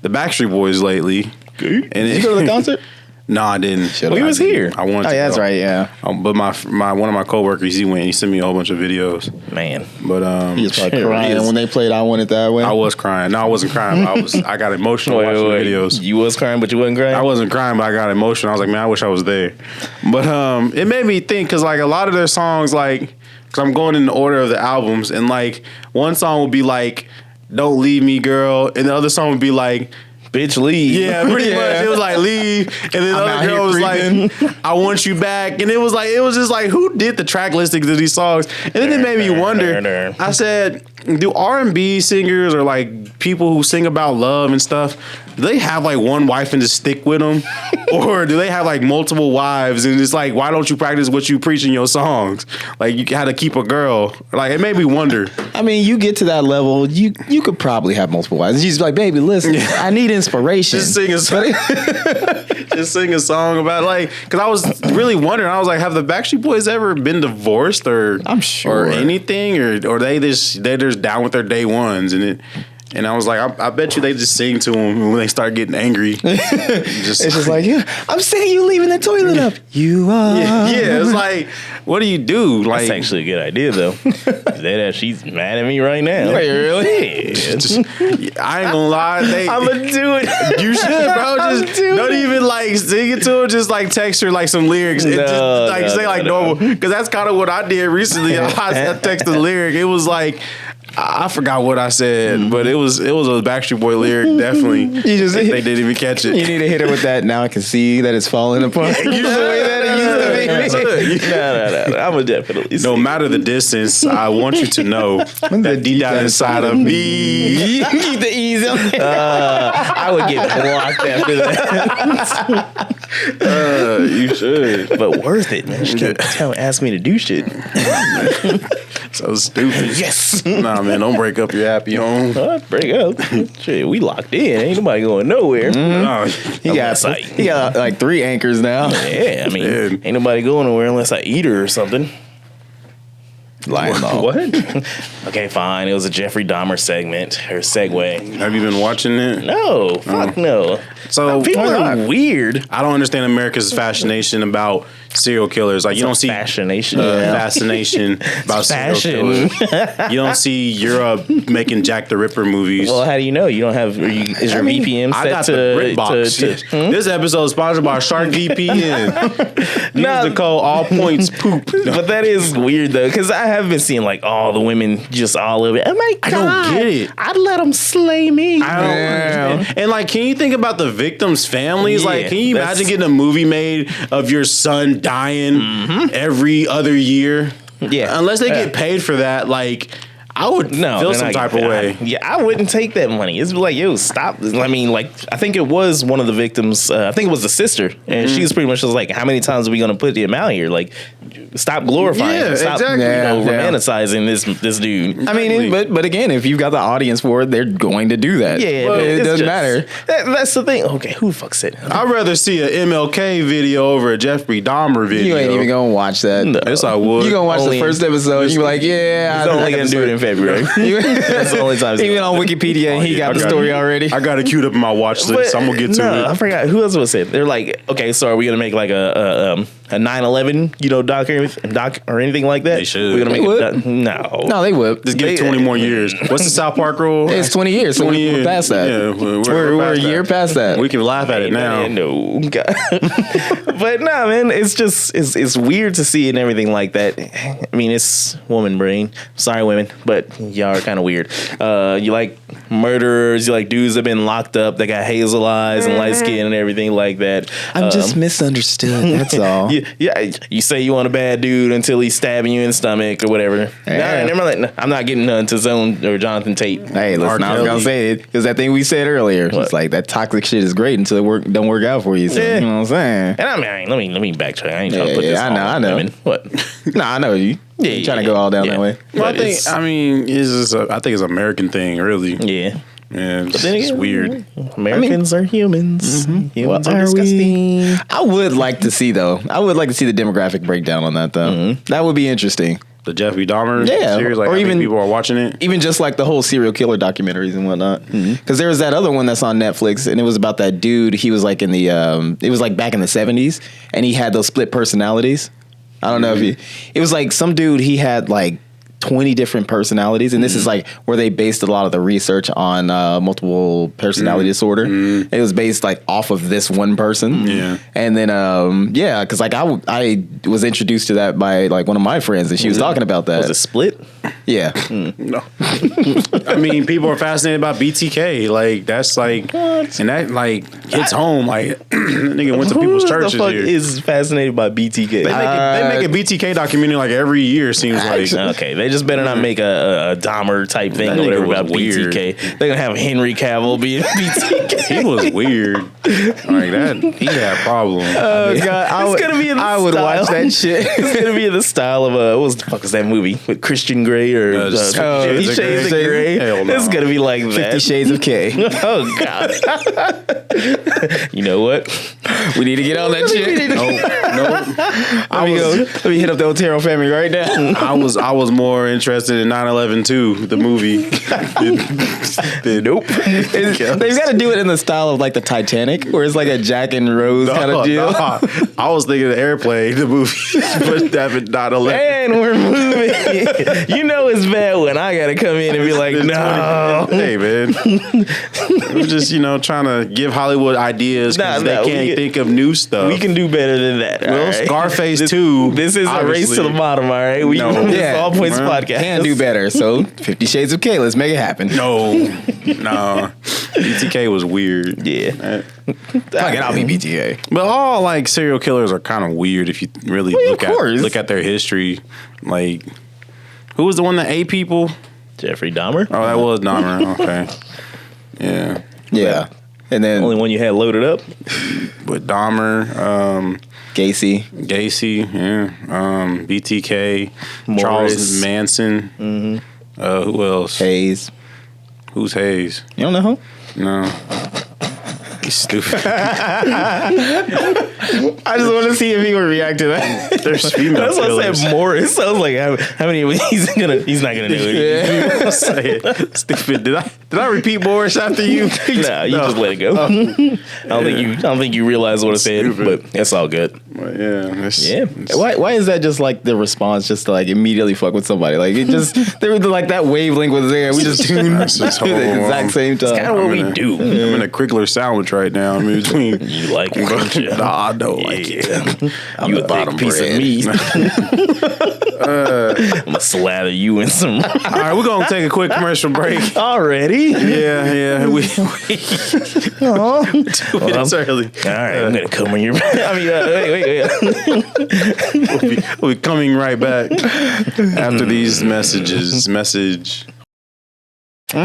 Speaker 1: the Backstreet Boys lately.
Speaker 3: Did you go to the concert?
Speaker 1: No, I didn't.
Speaker 2: Well, he was here.
Speaker 1: I wanted to.
Speaker 3: Oh, yeah, that's
Speaker 1: go.
Speaker 3: right. Yeah.
Speaker 1: But my one of my coworkers, he went. He sent me a whole bunch of videos.
Speaker 2: Man.
Speaker 1: But
Speaker 3: He was probably
Speaker 2: Sure
Speaker 3: crying
Speaker 2: is.
Speaker 3: when they played "I Want It That Way."
Speaker 1: I was crying. No, I wasn't crying. But I got emotional watching the videos.
Speaker 2: You was crying, but you wasn't crying?
Speaker 1: I wasn't crying, but I got emotional. I was like, man, I wish I was there. But it made me think because like a lot of their songs, like, because I'm going in the order of the albums, and like one song would be like, "Don't Leave Me, Girl," and the other song would be like,
Speaker 2: Bitch, leave.
Speaker 1: yeah, pretty much. It was like leave, and then the other girl was like, "I want you back," and it was just like, who did the track listings of these songs? And then it made me wonder. I said, do R&B singers or like people who sing about love and stuff, do they have like one wife and just stick with them, or do they have like multiple wives and it's like, why don't you practice what you preach in your songs? Like you got to keep a girl. Like it made me wonder.
Speaker 3: I mean, you get to that level, you could probably have multiple wives. She's like, baby, listen, I need inspiration.
Speaker 1: Just sing a song. Just sing a song about like, because I was really wondering. I was like, have the Backstreet Boys ever been divorced or
Speaker 3: I'm sure.
Speaker 1: or anything, or they're just down with their day ones and I was like, I bet you they just sing to them when they start getting angry.
Speaker 3: It's just like, yeah, I'm saying you leaving the toilet up. You are.
Speaker 1: Yeah, it's like, what do you do? Like,
Speaker 2: That's actually a good idea, though. She's mad at me right now.
Speaker 3: Wait, really?
Speaker 2: Yeah.
Speaker 1: I ain't gonna lie,
Speaker 2: I'm going to do it.
Speaker 1: you should, bro. Just don't even like sing it to her. Just like text her like some lyrics. And just like say like normal, because that's kind of what I did recently. I texted the lyric. It was like, I forgot what I said, but it was a Backstreet Boy lyric. Definitely, they didn't even catch it.
Speaker 3: You need to hit her with that. Now I can see that it's falling apart.
Speaker 1: You should.
Speaker 3: The way that it used to be.
Speaker 2: No. I'm going to definitely
Speaker 1: No matter the distance, I want you to know that deep down inside of me.
Speaker 3: You keep the ease on.
Speaker 2: I would get blocked after that.
Speaker 1: You should.
Speaker 2: But worth it, man. She kept ask me to do shit.
Speaker 1: So stupid.
Speaker 2: Yes.
Speaker 1: Nah, man, don't break up your happy home.
Speaker 2: Break up. Shit, we locked in. Ain't nobody going nowhere.
Speaker 1: Nah,
Speaker 3: He got like 3 anchors now.
Speaker 2: Yeah, I mean,
Speaker 1: Yeah.
Speaker 2: ain't nobody going nowhere unless I eat her or something.
Speaker 1: what?
Speaker 2: Okay, fine. It was a Jeffrey Dahmer segment or segue.
Speaker 1: Have you been watching it?
Speaker 2: No, fuck no.
Speaker 1: So
Speaker 2: People are weird.
Speaker 1: I don't understand America's fascination about serial killers. Like you don't see
Speaker 2: Fascination.
Speaker 1: fascination about serial
Speaker 2: Fashion.
Speaker 1: killers. You don't see Europe making Jack the Ripper movies.
Speaker 2: Well, how do you know? You don't have. Is your VPN set
Speaker 1: I got
Speaker 2: to
Speaker 1: the BritBox. This episode is sponsored by Shark VPN. Use the code all points poop.
Speaker 2: But that is weird though, because I have been seeing like all the women just all over it. Oh my god!
Speaker 1: I don't get it.
Speaker 2: I'd let them slay me.
Speaker 1: I don't understand. And like, can you think about the victims' families?
Speaker 2: Yeah,
Speaker 1: like, can you
Speaker 2: that's-
Speaker 1: imagine getting a movie made of your son dying every other year?
Speaker 2: Yeah.
Speaker 1: Unless they get paid for that, like, I would feel
Speaker 2: they're
Speaker 1: some
Speaker 2: not
Speaker 1: type of
Speaker 2: getting
Speaker 1: way.
Speaker 2: paid. I wouldn't take that money. It's like, yo, stop. I mean, like, I think it was one of the victims. I think it was the sister, and she was pretty much just like, "How many times are we gonna put him out here? Like, stop glorifying,
Speaker 1: Yeah,
Speaker 2: him. Stop,
Speaker 1: exactly.
Speaker 2: romanticizing this dude."
Speaker 3: I mean, but again, if you've got the audience for it, they're going to do that.
Speaker 2: Yeah,
Speaker 3: Well,
Speaker 2: but
Speaker 3: it
Speaker 2: it's
Speaker 3: doesn't
Speaker 2: just-
Speaker 3: matter.
Speaker 2: That's the thing. Okay, who the fuck said it?
Speaker 1: I'd rather see a MLK video over a Jeffrey Dahmer video.
Speaker 3: You ain't even gonna watch that.
Speaker 2: No.
Speaker 1: Yes, I would.
Speaker 3: You gonna watch
Speaker 2: Only
Speaker 3: the first episode? And you be like, yeah,
Speaker 2: He's only gonna do it in February. That's the only time.
Speaker 3: Even on Wikipedia, he got the story already.
Speaker 1: I got it queued up in my watch list. So I'm gonna get to
Speaker 2: I
Speaker 1: it.
Speaker 2: forgot who else was it. They're like, okay, so are we gonna make like a 9/11, doc or anything like that?
Speaker 1: They should.
Speaker 2: We're gonna
Speaker 3: They
Speaker 2: make
Speaker 3: would.
Speaker 2: no.
Speaker 3: No, they would.
Speaker 1: Just give it 20 more years. What's the South Park rule?
Speaker 3: It's 20 years, so
Speaker 1: 20
Speaker 3: we're
Speaker 1: years.
Speaker 3: past that.
Speaker 1: Yeah,
Speaker 3: We're a
Speaker 1: past
Speaker 3: year
Speaker 1: that.
Speaker 3: past that.
Speaker 1: We can laugh at it now.
Speaker 2: No, God. But nah, man, it's just it's weird to see it and everything like that. I mean, it's woman brain. Sorry, women, but y'all are kind of weird. You like murderers, you like dudes that have been locked up that got hazel eyes and light skin and everything like that.
Speaker 3: I'm just misunderstood. That's all.
Speaker 2: Yeah, you say you want a bad dude until he's stabbing you in the stomach or whatever.
Speaker 3: Yeah.
Speaker 2: I'm not getting to Zone or Jonathan Tate.
Speaker 3: Hey, listen, I was gonna say it because that thing we said earlier.
Speaker 2: What?
Speaker 3: It's like that toxic shit is great until it don't work out for you. So,
Speaker 2: Yeah.
Speaker 3: you know what I'm saying?
Speaker 2: And I mean, let me backtrack. I ain't trying to put this
Speaker 3: I
Speaker 2: all
Speaker 3: know,
Speaker 2: on
Speaker 3: I know.
Speaker 2: women. What?
Speaker 3: Nah, I know you.
Speaker 2: Yeah,
Speaker 3: You trying to go all down that way.
Speaker 1: Well,
Speaker 2: But
Speaker 1: I think it's an American thing, really.
Speaker 2: yeah.
Speaker 1: Yeah, it's
Speaker 2: Then
Speaker 1: just
Speaker 2: again,
Speaker 1: weird.
Speaker 2: Americans are humans. Humans
Speaker 3: Well,
Speaker 2: are disgusting.
Speaker 3: I would like to see the demographic breakdown on that though. That would be interesting.
Speaker 1: The Jeffrey Dahmer
Speaker 3: Yeah,
Speaker 1: series, like
Speaker 3: or
Speaker 1: how many
Speaker 3: even-
Speaker 1: people are watching it.
Speaker 3: Even just like the whole serial killer documentaries and whatnot. Because there was that other one that's on Netflix, and it was about that dude. He was like in the, it was like back in the 70s, and he had those split personalities. I don't know if it was like some dude, he had like 20 different personalities, and this is like where they based a lot of the research on multiple personality disorder. It was based like off of this one person.
Speaker 1: Yeah.
Speaker 3: And then because like I was introduced to that by like one of my friends, and she was talking about that.
Speaker 2: Was it split?
Speaker 3: Yeah.
Speaker 1: No, I mean, people are fascinated about BTK. Like that's like, and that like hits home. Like nigga went to people's
Speaker 2: Who
Speaker 1: churches
Speaker 2: the fuck
Speaker 1: here.
Speaker 2: is fascinated by BTK?
Speaker 1: They make a BTK documentary like every year. Seems like
Speaker 2: Okay, they just better not make a Dahmer type thing
Speaker 1: That
Speaker 2: or whatever
Speaker 1: nigga was
Speaker 2: about
Speaker 1: weird.
Speaker 2: BTK. They're gonna have Henry Cavill be BTK.
Speaker 1: he was weird. Like that, he had problems.
Speaker 3: Oh god,
Speaker 2: It's gonna be in the
Speaker 3: I would
Speaker 2: style.
Speaker 3: watch that shit.
Speaker 2: It's gonna be in the style of what was the fuck was that movie with Christian Grey or Fifty Shades of Grey?
Speaker 1: Hell no.
Speaker 2: It's gonna be like that.
Speaker 3: 50 Shades of K.
Speaker 2: Oh god. You know what?
Speaker 3: We need to get on that shit.
Speaker 1: No.
Speaker 3: Let me hit up the Otero family right now.
Speaker 1: I was more interested in 9/11 too, the movie. Nope.
Speaker 3: They've got to do it in the style of like the Titanic, where it's like a Jack and Rose kind of deal.
Speaker 1: I was thinking of Airplane, the movie, but that 9/11.
Speaker 2: And we're moving. You know it's bad when I gotta come in and be like, no.
Speaker 1: Hey man, I'm just trying to give Hollywood ideas because they can't think of new stuff.
Speaker 2: We can do better than that.
Speaker 1: Well,
Speaker 2: all right?
Speaker 1: Scarface 2.
Speaker 2: This is a race to the bottom, all right?
Speaker 1: No.
Speaker 2: This is
Speaker 3: Yeah.
Speaker 2: All Points
Speaker 1: Well,
Speaker 2: podcast.
Speaker 3: Can do better. So 50 Shades of K. Let's make it happen.
Speaker 1: No, BTK was weird.
Speaker 2: Yeah.
Speaker 3: Fuck it, I'll be BTA.
Speaker 1: But all like serial killers are kind of weird if you really
Speaker 3: Well, of course.
Speaker 1: look at their history. Like, who was the one that ate people?
Speaker 2: Jeffrey Dahmer.
Speaker 1: Oh, that was Dahmer. Okay, yeah.
Speaker 3: Yeah. And then
Speaker 2: Only one you had loaded up.
Speaker 1: But Dahmer,
Speaker 3: Gacy.
Speaker 1: Gacy, yeah, BTK,
Speaker 2: Morris.
Speaker 1: Charles Manson. Who else?
Speaker 3: Hayes.
Speaker 1: Who's Hayes?
Speaker 3: You don't know who?
Speaker 1: No. He's stupid.
Speaker 3: I just want to see if he would react to that.
Speaker 1: There's female
Speaker 2: That's what I
Speaker 1: killers.
Speaker 2: said. Morris. I was like, how many? He's not gonna do it.
Speaker 1: Say it. Stupid. Did I repeat Morris after you?
Speaker 2: Nah, you just let it go. I don't think you realize what I said,
Speaker 1: Stupid.
Speaker 2: but it's all good.
Speaker 1: But yeah.
Speaker 2: Yeah.
Speaker 3: Why is that just like the response just to like immediately fuck with somebody? Like it just they were like that wavelength was there. We just tuned
Speaker 1: That's just
Speaker 3: at the
Speaker 1: horrible.
Speaker 3: exact same time.
Speaker 2: Kind of what we do.
Speaker 1: I'm in a Crickler sandwich right now. I'm in between.
Speaker 2: You like it, don't you?
Speaker 1: Nah, I don't like it.
Speaker 2: You a big piece of meat. I'm gonna slather you in some
Speaker 1: All right, we're gonna take a quick commercial break.
Speaker 2: already.
Speaker 1: Yeah. We 2 minutes early.
Speaker 2: All right, I'm gonna come on your. I mean, wait.
Speaker 1: We'll be coming right back after these messages.
Speaker 2: All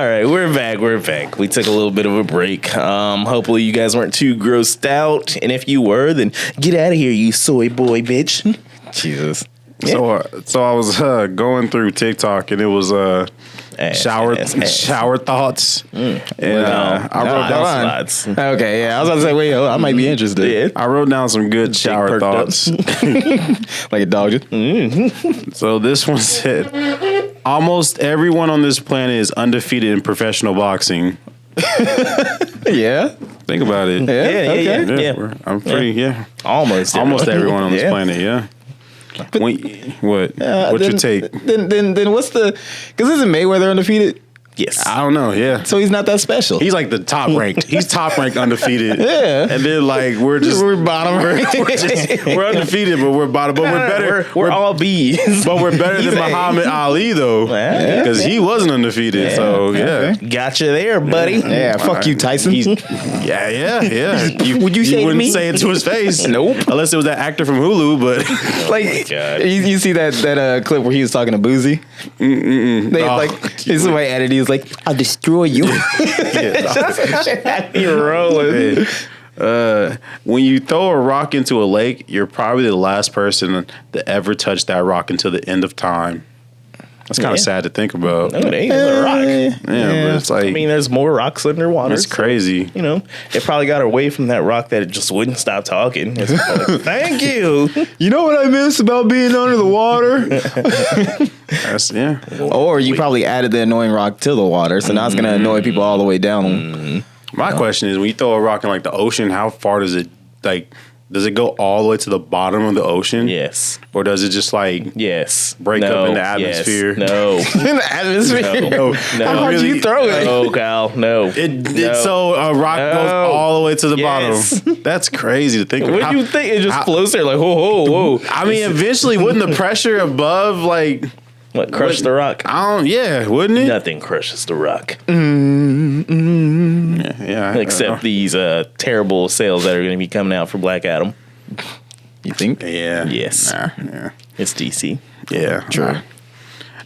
Speaker 2: right, we're back. We took a little bit of a break. Hopefully you guys weren't too grossed out, and if you were, then get out of here, you soy boy bitch.
Speaker 3: Jesus.
Speaker 1: So I was going through TikTok and it was shower thoughts, and I wrote down some,
Speaker 3: Okay, yeah. I was about to say, wait, I might be interested.
Speaker 2: Yeah.
Speaker 1: I wrote down some good shower
Speaker 2: perked up.
Speaker 1: thoughts.
Speaker 3: Like a dog.
Speaker 1: So this one said, almost everyone on this planet is undefeated in professional boxing.
Speaker 3: Yeah.
Speaker 1: Think about it.
Speaker 3: Yeah.
Speaker 2: Yeah.
Speaker 1: I'm pretty,
Speaker 2: Almost
Speaker 1: everyone on this
Speaker 3: Yeah.
Speaker 1: planet, yeah. What's your take?
Speaker 3: Then what's the? Because isn't Mayweather undefeated?
Speaker 2: Yes.
Speaker 1: I don't know. Yeah.
Speaker 3: So he's not that special.
Speaker 1: He's like the top ranked. He's top ranked undefeated.
Speaker 3: Yeah.
Speaker 1: And then like we're
Speaker 3: bottom.
Speaker 1: we're undefeated, but we're bottom. But we're better.
Speaker 2: We're all B's.
Speaker 1: But we're better than
Speaker 2: A.
Speaker 1: Muhammad Ali though,
Speaker 2: Yeah.
Speaker 1: because he wasn't undefeated. So yeah.
Speaker 2: Gotcha there, buddy.
Speaker 3: Yeah, fuck you, Tyson.
Speaker 1: Yeah.
Speaker 3: Would you say to
Speaker 1: wouldn't
Speaker 3: me?
Speaker 1: say it to his face?
Speaker 3: Nope.
Speaker 1: Unless it was that actor from Hulu, but
Speaker 3: Like
Speaker 2: God.
Speaker 3: you see that clip where he was talking to Boozy? They
Speaker 1: Oh.
Speaker 3: like somebody added. He was like, "I'll destroy you."
Speaker 2: You're rolling.
Speaker 1: when you throw a rock into a lake, you're probably the last person to ever touch that rock until the end of time. That's kind of
Speaker 2: Yeah.
Speaker 1: sad to think about.
Speaker 2: No, it ain't. It's a rock.
Speaker 1: Yeah, but it's like
Speaker 2: I mean, there's more rocks underwater.
Speaker 1: it's crazy.
Speaker 2: You know, it probably got away from that rock that it just wouldn't stop talking. It's like, thank you.
Speaker 3: You know what I miss about being under the water?
Speaker 1: That's, yeah.
Speaker 3: Or you probably added the annoying rock to the water, so now it's gonna annoy people all the way down.
Speaker 1: My question is, when you throw a rock in like the ocean, how far does it like? Does it go all the way to the bottom of the ocean?
Speaker 2: Yes.
Speaker 1: Or does it just like
Speaker 2: Yes.
Speaker 1: break up in the atmosphere?
Speaker 2: Yes. No.
Speaker 3: In the atmosphere.
Speaker 2: No.
Speaker 3: How hard do you throw it?
Speaker 2: No, Kyle. No.
Speaker 1: It's so a rock goes all the way to the
Speaker 2: Yes.
Speaker 1: bottom. That's crazy to think of.
Speaker 2: What do you think? It just floats there like, whoa.
Speaker 1: I mean, eventually, wouldn't the pressure above like
Speaker 2: What, crush the rock?
Speaker 1: Yeah, wouldn't it?
Speaker 2: Nothing crushes the rock.
Speaker 1: Yeah.
Speaker 2: Except these terrible sales that are going to be coming out for Black Adam.
Speaker 3: You think?
Speaker 1: Yeah.
Speaker 2: Yes.
Speaker 1: Yeah.
Speaker 2: It's DC.
Speaker 1: Yeah. True.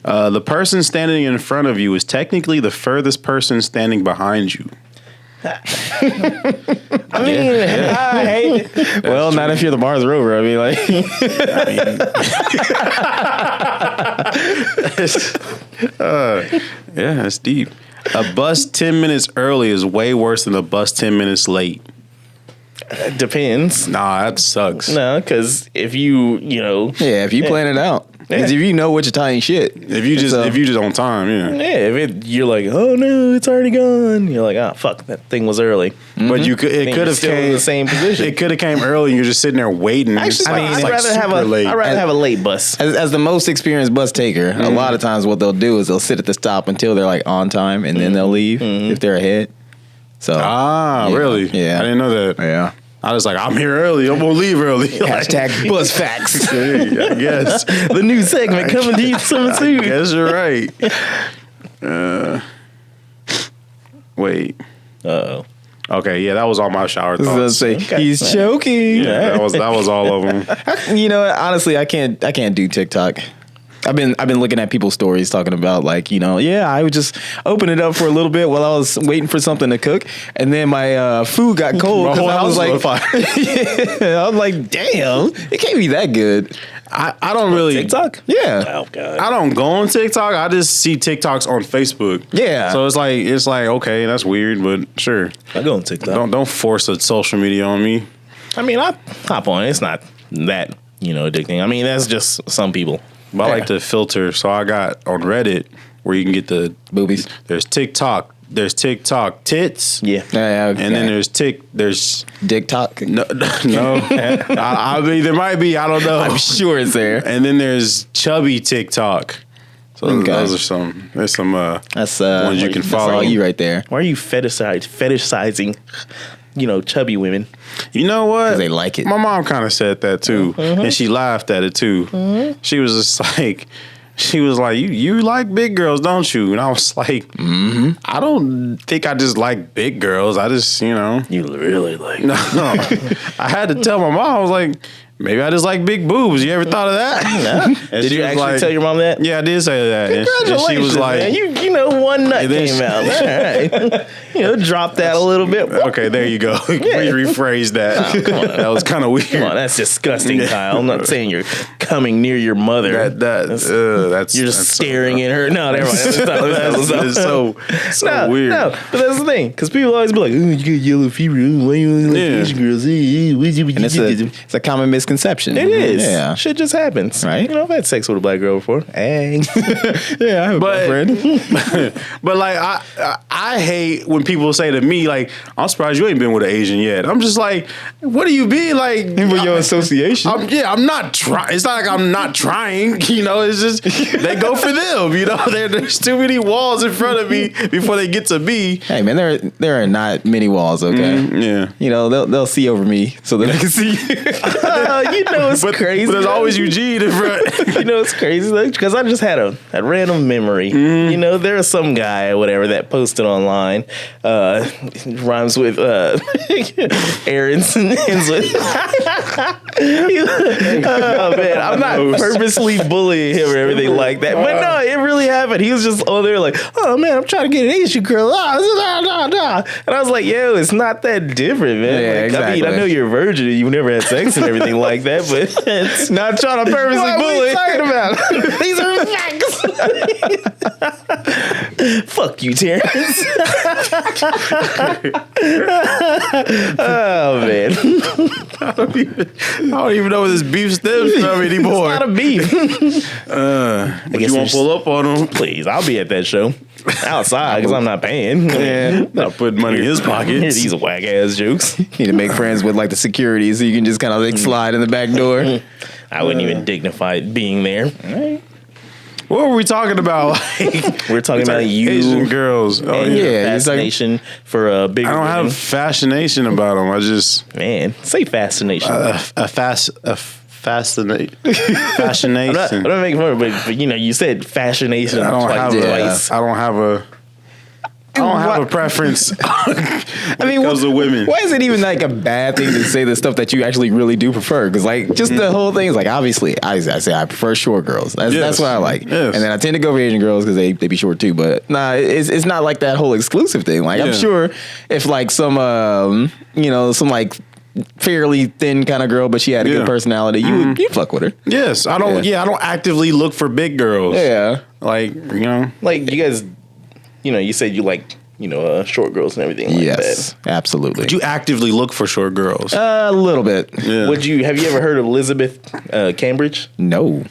Speaker 1: The person standing in front of you is technically the furthest person standing behind you.
Speaker 2: I mean, I hate it.
Speaker 3: Well, not if you're the Mars rover. I mean, like,
Speaker 1: Yeah, that's deep. A bus 10 minutes early is way worse than a bus 10 minutes late.
Speaker 2: It depends.
Speaker 1: Nah, that sucks.
Speaker 2: No, because if you know,
Speaker 3: yeah, if you plan it out, because if you know which Italian shit,
Speaker 1: If you just on time, yeah.
Speaker 2: if you're like, oh no, it's already gone. You're like, oh fuck, that thing was early.
Speaker 1: But you could. It
Speaker 2: Then
Speaker 1: could
Speaker 2: you're
Speaker 1: have
Speaker 2: still in
Speaker 1: came.
Speaker 2: the same position.
Speaker 1: It could have came early. and You're just sitting there waiting.
Speaker 2: Actually,
Speaker 1: It's
Speaker 2: I'd rather have
Speaker 1: super late.
Speaker 2: a late bus.
Speaker 3: as the most experienced bus taker, a lot of times what they'll do is they'll sit at the stop until they're like on time, and then they'll leave if they're ahead. So
Speaker 1: Ah,
Speaker 3: Yeah.
Speaker 1: really?
Speaker 3: Yeah.
Speaker 1: I didn't know that.
Speaker 3: yeah,
Speaker 1: I was like, I'm here early. I'm gonna leave early.
Speaker 3: hashtag bus facts.
Speaker 1: I guess.
Speaker 2: The new segment coming to you soon.
Speaker 1: Guess you're right. Wait.
Speaker 2: Uh-oh.
Speaker 1: Okay, yeah, that was all my shower
Speaker 3: Let's
Speaker 1: thoughts.
Speaker 3: say
Speaker 2: Okay.
Speaker 3: he's choking.
Speaker 1: Yeah, that was all of them.
Speaker 3: You know, honestly, I can't do TikTok. I've been looking at people's stories talking about like, you know, yeah, I would just open it up for a little bit while I was waiting for something to cook, and then my food got cold
Speaker 1: My
Speaker 3: because
Speaker 1: whole
Speaker 3: I was
Speaker 1: house
Speaker 3: like,
Speaker 1: was on fire.
Speaker 3: yeah, I was like, damn, it can't be that good.
Speaker 1: I don't really
Speaker 2: TikTok?
Speaker 3: Yeah,
Speaker 2: Oh god.
Speaker 1: I don't go on TikTok. I just see TikToks on Facebook.
Speaker 3: Yeah.
Speaker 1: So it's like okay, that's weird, but sure.
Speaker 2: I go on TikTok.
Speaker 1: Don't force a social media on me.
Speaker 2: I mean, I hop on. It's not that addicting. I mean, that's just some people.
Speaker 1: But I like to filter. So I got on Reddit where you can get the
Speaker 3: boobies.
Speaker 1: there's TikTok tits.
Speaker 2: Yeah.
Speaker 3: Yeah,
Speaker 1: And then there's
Speaker 3: dick talk.
Speaker 1: no. I mean there might be, I don't know.
Speaker 3: I'm sure it's there.
Speaker 1: And then there's chubby TikTok. So
Speaker 3: Okay.
Speaker 1: those are there's some
Speaker 3: That's
Speaker 1: ones you can
Speaker 3: that's
Speaker 1: follow.
Speaker 3: all you right there.
Speaker 2: Why are you fetishizing, chubby women?
Speaker 1: You know what?
Speaker 3: 'Cause they like it.
Speaker 1: My mom kind of said that too, and she laughed at it too. She was just like, you like big girls, don't you? And I was like, I don't think I just like big girls. I just,
Speaker 2: You really like?
Speaker 1: no. I had to tell my mom. I was like, maybe I just like big boobs. You ever thought of that?
Speaker 2: And
Speaker 1: She
Speaker 2: did you
Speaker 1: was
Speaker 2: actually
Speaker 1: like-
Speaker 2: tell your mom that?
Speaker 1: Yeah, I did say that. And she was like,
Speaker 2: man. You one nut
Speaker 1: And then
Speaker 2: came
Speaker 1: she-
Speaker 2: out. All right. Drop that a little bit.
Speaker 1: okay, there you go. We rephrased that. That was kind of weird.
Speaker 2: Come on, that's disgusting, Kyle. I'm not saying you're coming near your mother.
Speaker 1: That's
Speaker 2: You're just staring at her. No, never mind.
Speaker 1: It's so
Speaker 2: No,
Speaker 1: weird.
Speaker 2: No, but that's the thing. Because people always be like, oh, you got yellow fever. Why you only like
Speaker 1: Yeah.
Speaker 2: Asian girls?
Speaker 3: And it's a common misconception misconception.
Speaker 2: It is.
Speaker 3: Yeah.
Speaker 2: Shit just happens.
Speaker 3: Right.
Speaker 2: You know, I've had sex with a black girl before. Hey.
Speaker 3: Yeah, I have a
Speaker 1: But
Speaker 3: friend.
Speaker 1: but like I hate when people say to me like, I'm surprised you ain't been with an Asian yet. I'm just like, what do you be like?
Speaker 3: With your association.
Speaker 1: I'm not trying. It's not like I'm not trying. You know, it's just they go for them. You know, there's too many walls in front of me before they get to me.
Speaker 3: Hey man, there are not many walls. Okay.
Speaker 1: Yeah.
Speaker 3: You know they'll see over me so that they can see.
Speaker 2: You know it's crazy.
Speaker 1: But there's always Eugene in front.
Speaker 2: You know it's crazy because I just had a random memory. You know, there was some guy or whatever that posted online. Rhymes with Aaron's and ends with. Oh man, I'm not purposely bullying him or everything like that, but no, it really happened. He was just on there like, oh man, I'm trying to get an Asian girl, and I was like, yo, it's not that different, man.
Speaker 3: Yeah,
Speaker 2: Like,
Speaker 3: exactly.
Speaker 2: I mean, I know you're a virgin and you've never had sex and everything like that, but it's
Speaker 3: Not trying to purposely
Speaker 2: what are
Speaker 3: bully.
Speaker 2: we talking about? These are facts. Fuck you, Terrence. Oh man,
Speaker 1: I don't even know where this beef stems from anymore.
Speaker 2: it's not a beef.
Speaker 1: But
Speaker 2: guess
Speaker 1: you won't
Speaker 2: there's-
Speaker 1: pull up on him.
Speaker 2: Please, I'll be at that show outside because I'm not paying.
Speaker 3: Yeah.
Speaker 1: Not putting money in his
Speaker 2: Hear
Speaker 1: pockets.
Speaker 2: these whack ass jokes.
Speaker 3: Need to make friends with like the security so you can just kind of like slide in the back door.
Speaker 2: I wouldn't even dignify being there.
Speaker 1: What were we talking about? Like,
Speaker 2: We're talking about you
Speaker 1: Asian girls. Oh,
Speaker 2: and
Speaker 1: yeah.
Speaker 2: your
Speaker 3: you're talking-
Speaker 2: fascination for bigger
Speaker 1: I don't
Speaker 2: women.
Speaker 1: have fascination about them. I just
Speaker 2: Man, say fascination.
Speaker 1: fascinate
Speaker 2: I'm
Speaker 1: fascination.
Speaker 2: not making fun of it, but you know, you said fascination
Speaker 1: I don't
Speaker 2: twice.
Speaker 1: have I don't have a preference.
Speaker 3: I mean,
Speaker 1: because of women.
Speaker 3: Why is it even like a bad thing to say the stuff that you actually really do prefer? Because like just the whole thing is like obviously I say I prefer short girls. That's
Speaker 1: Yes.
Speaker 3: what I like.
Speaker 1: Yes.
Speaker 3: And then I tend to go for Asian girls because they be short too. But nah, it's not like that whole exclusive thing. Like I'm
Speaker 1: Yeah.
Speaker 3: sure if like some some like fairly thin kind of girl, but she had a
Speaker 1: Yeah.
Speaker 3: good personality, you fuck with her.
Speaker 1: Yes, I don't.
Speaker 3: Yeah.
Speaker 1: Yeah, I don't actively look for big girls.
Speaker 3: Yeah.
Speaker 1: Like
Speaker 2: Like you guys, you know, you said you like, you know, short girls and everything like
Speaker 3: Yes,
Speaker 2: that.
Speaker 3: absolutely.
Speaker 1: But you actively look for short girls.
Speaker 3: A little bit.
Speaker 1: Yeah.
Speaker 2: Have you ever heard of Elizabeth Cambridge?
Speaker 3: No.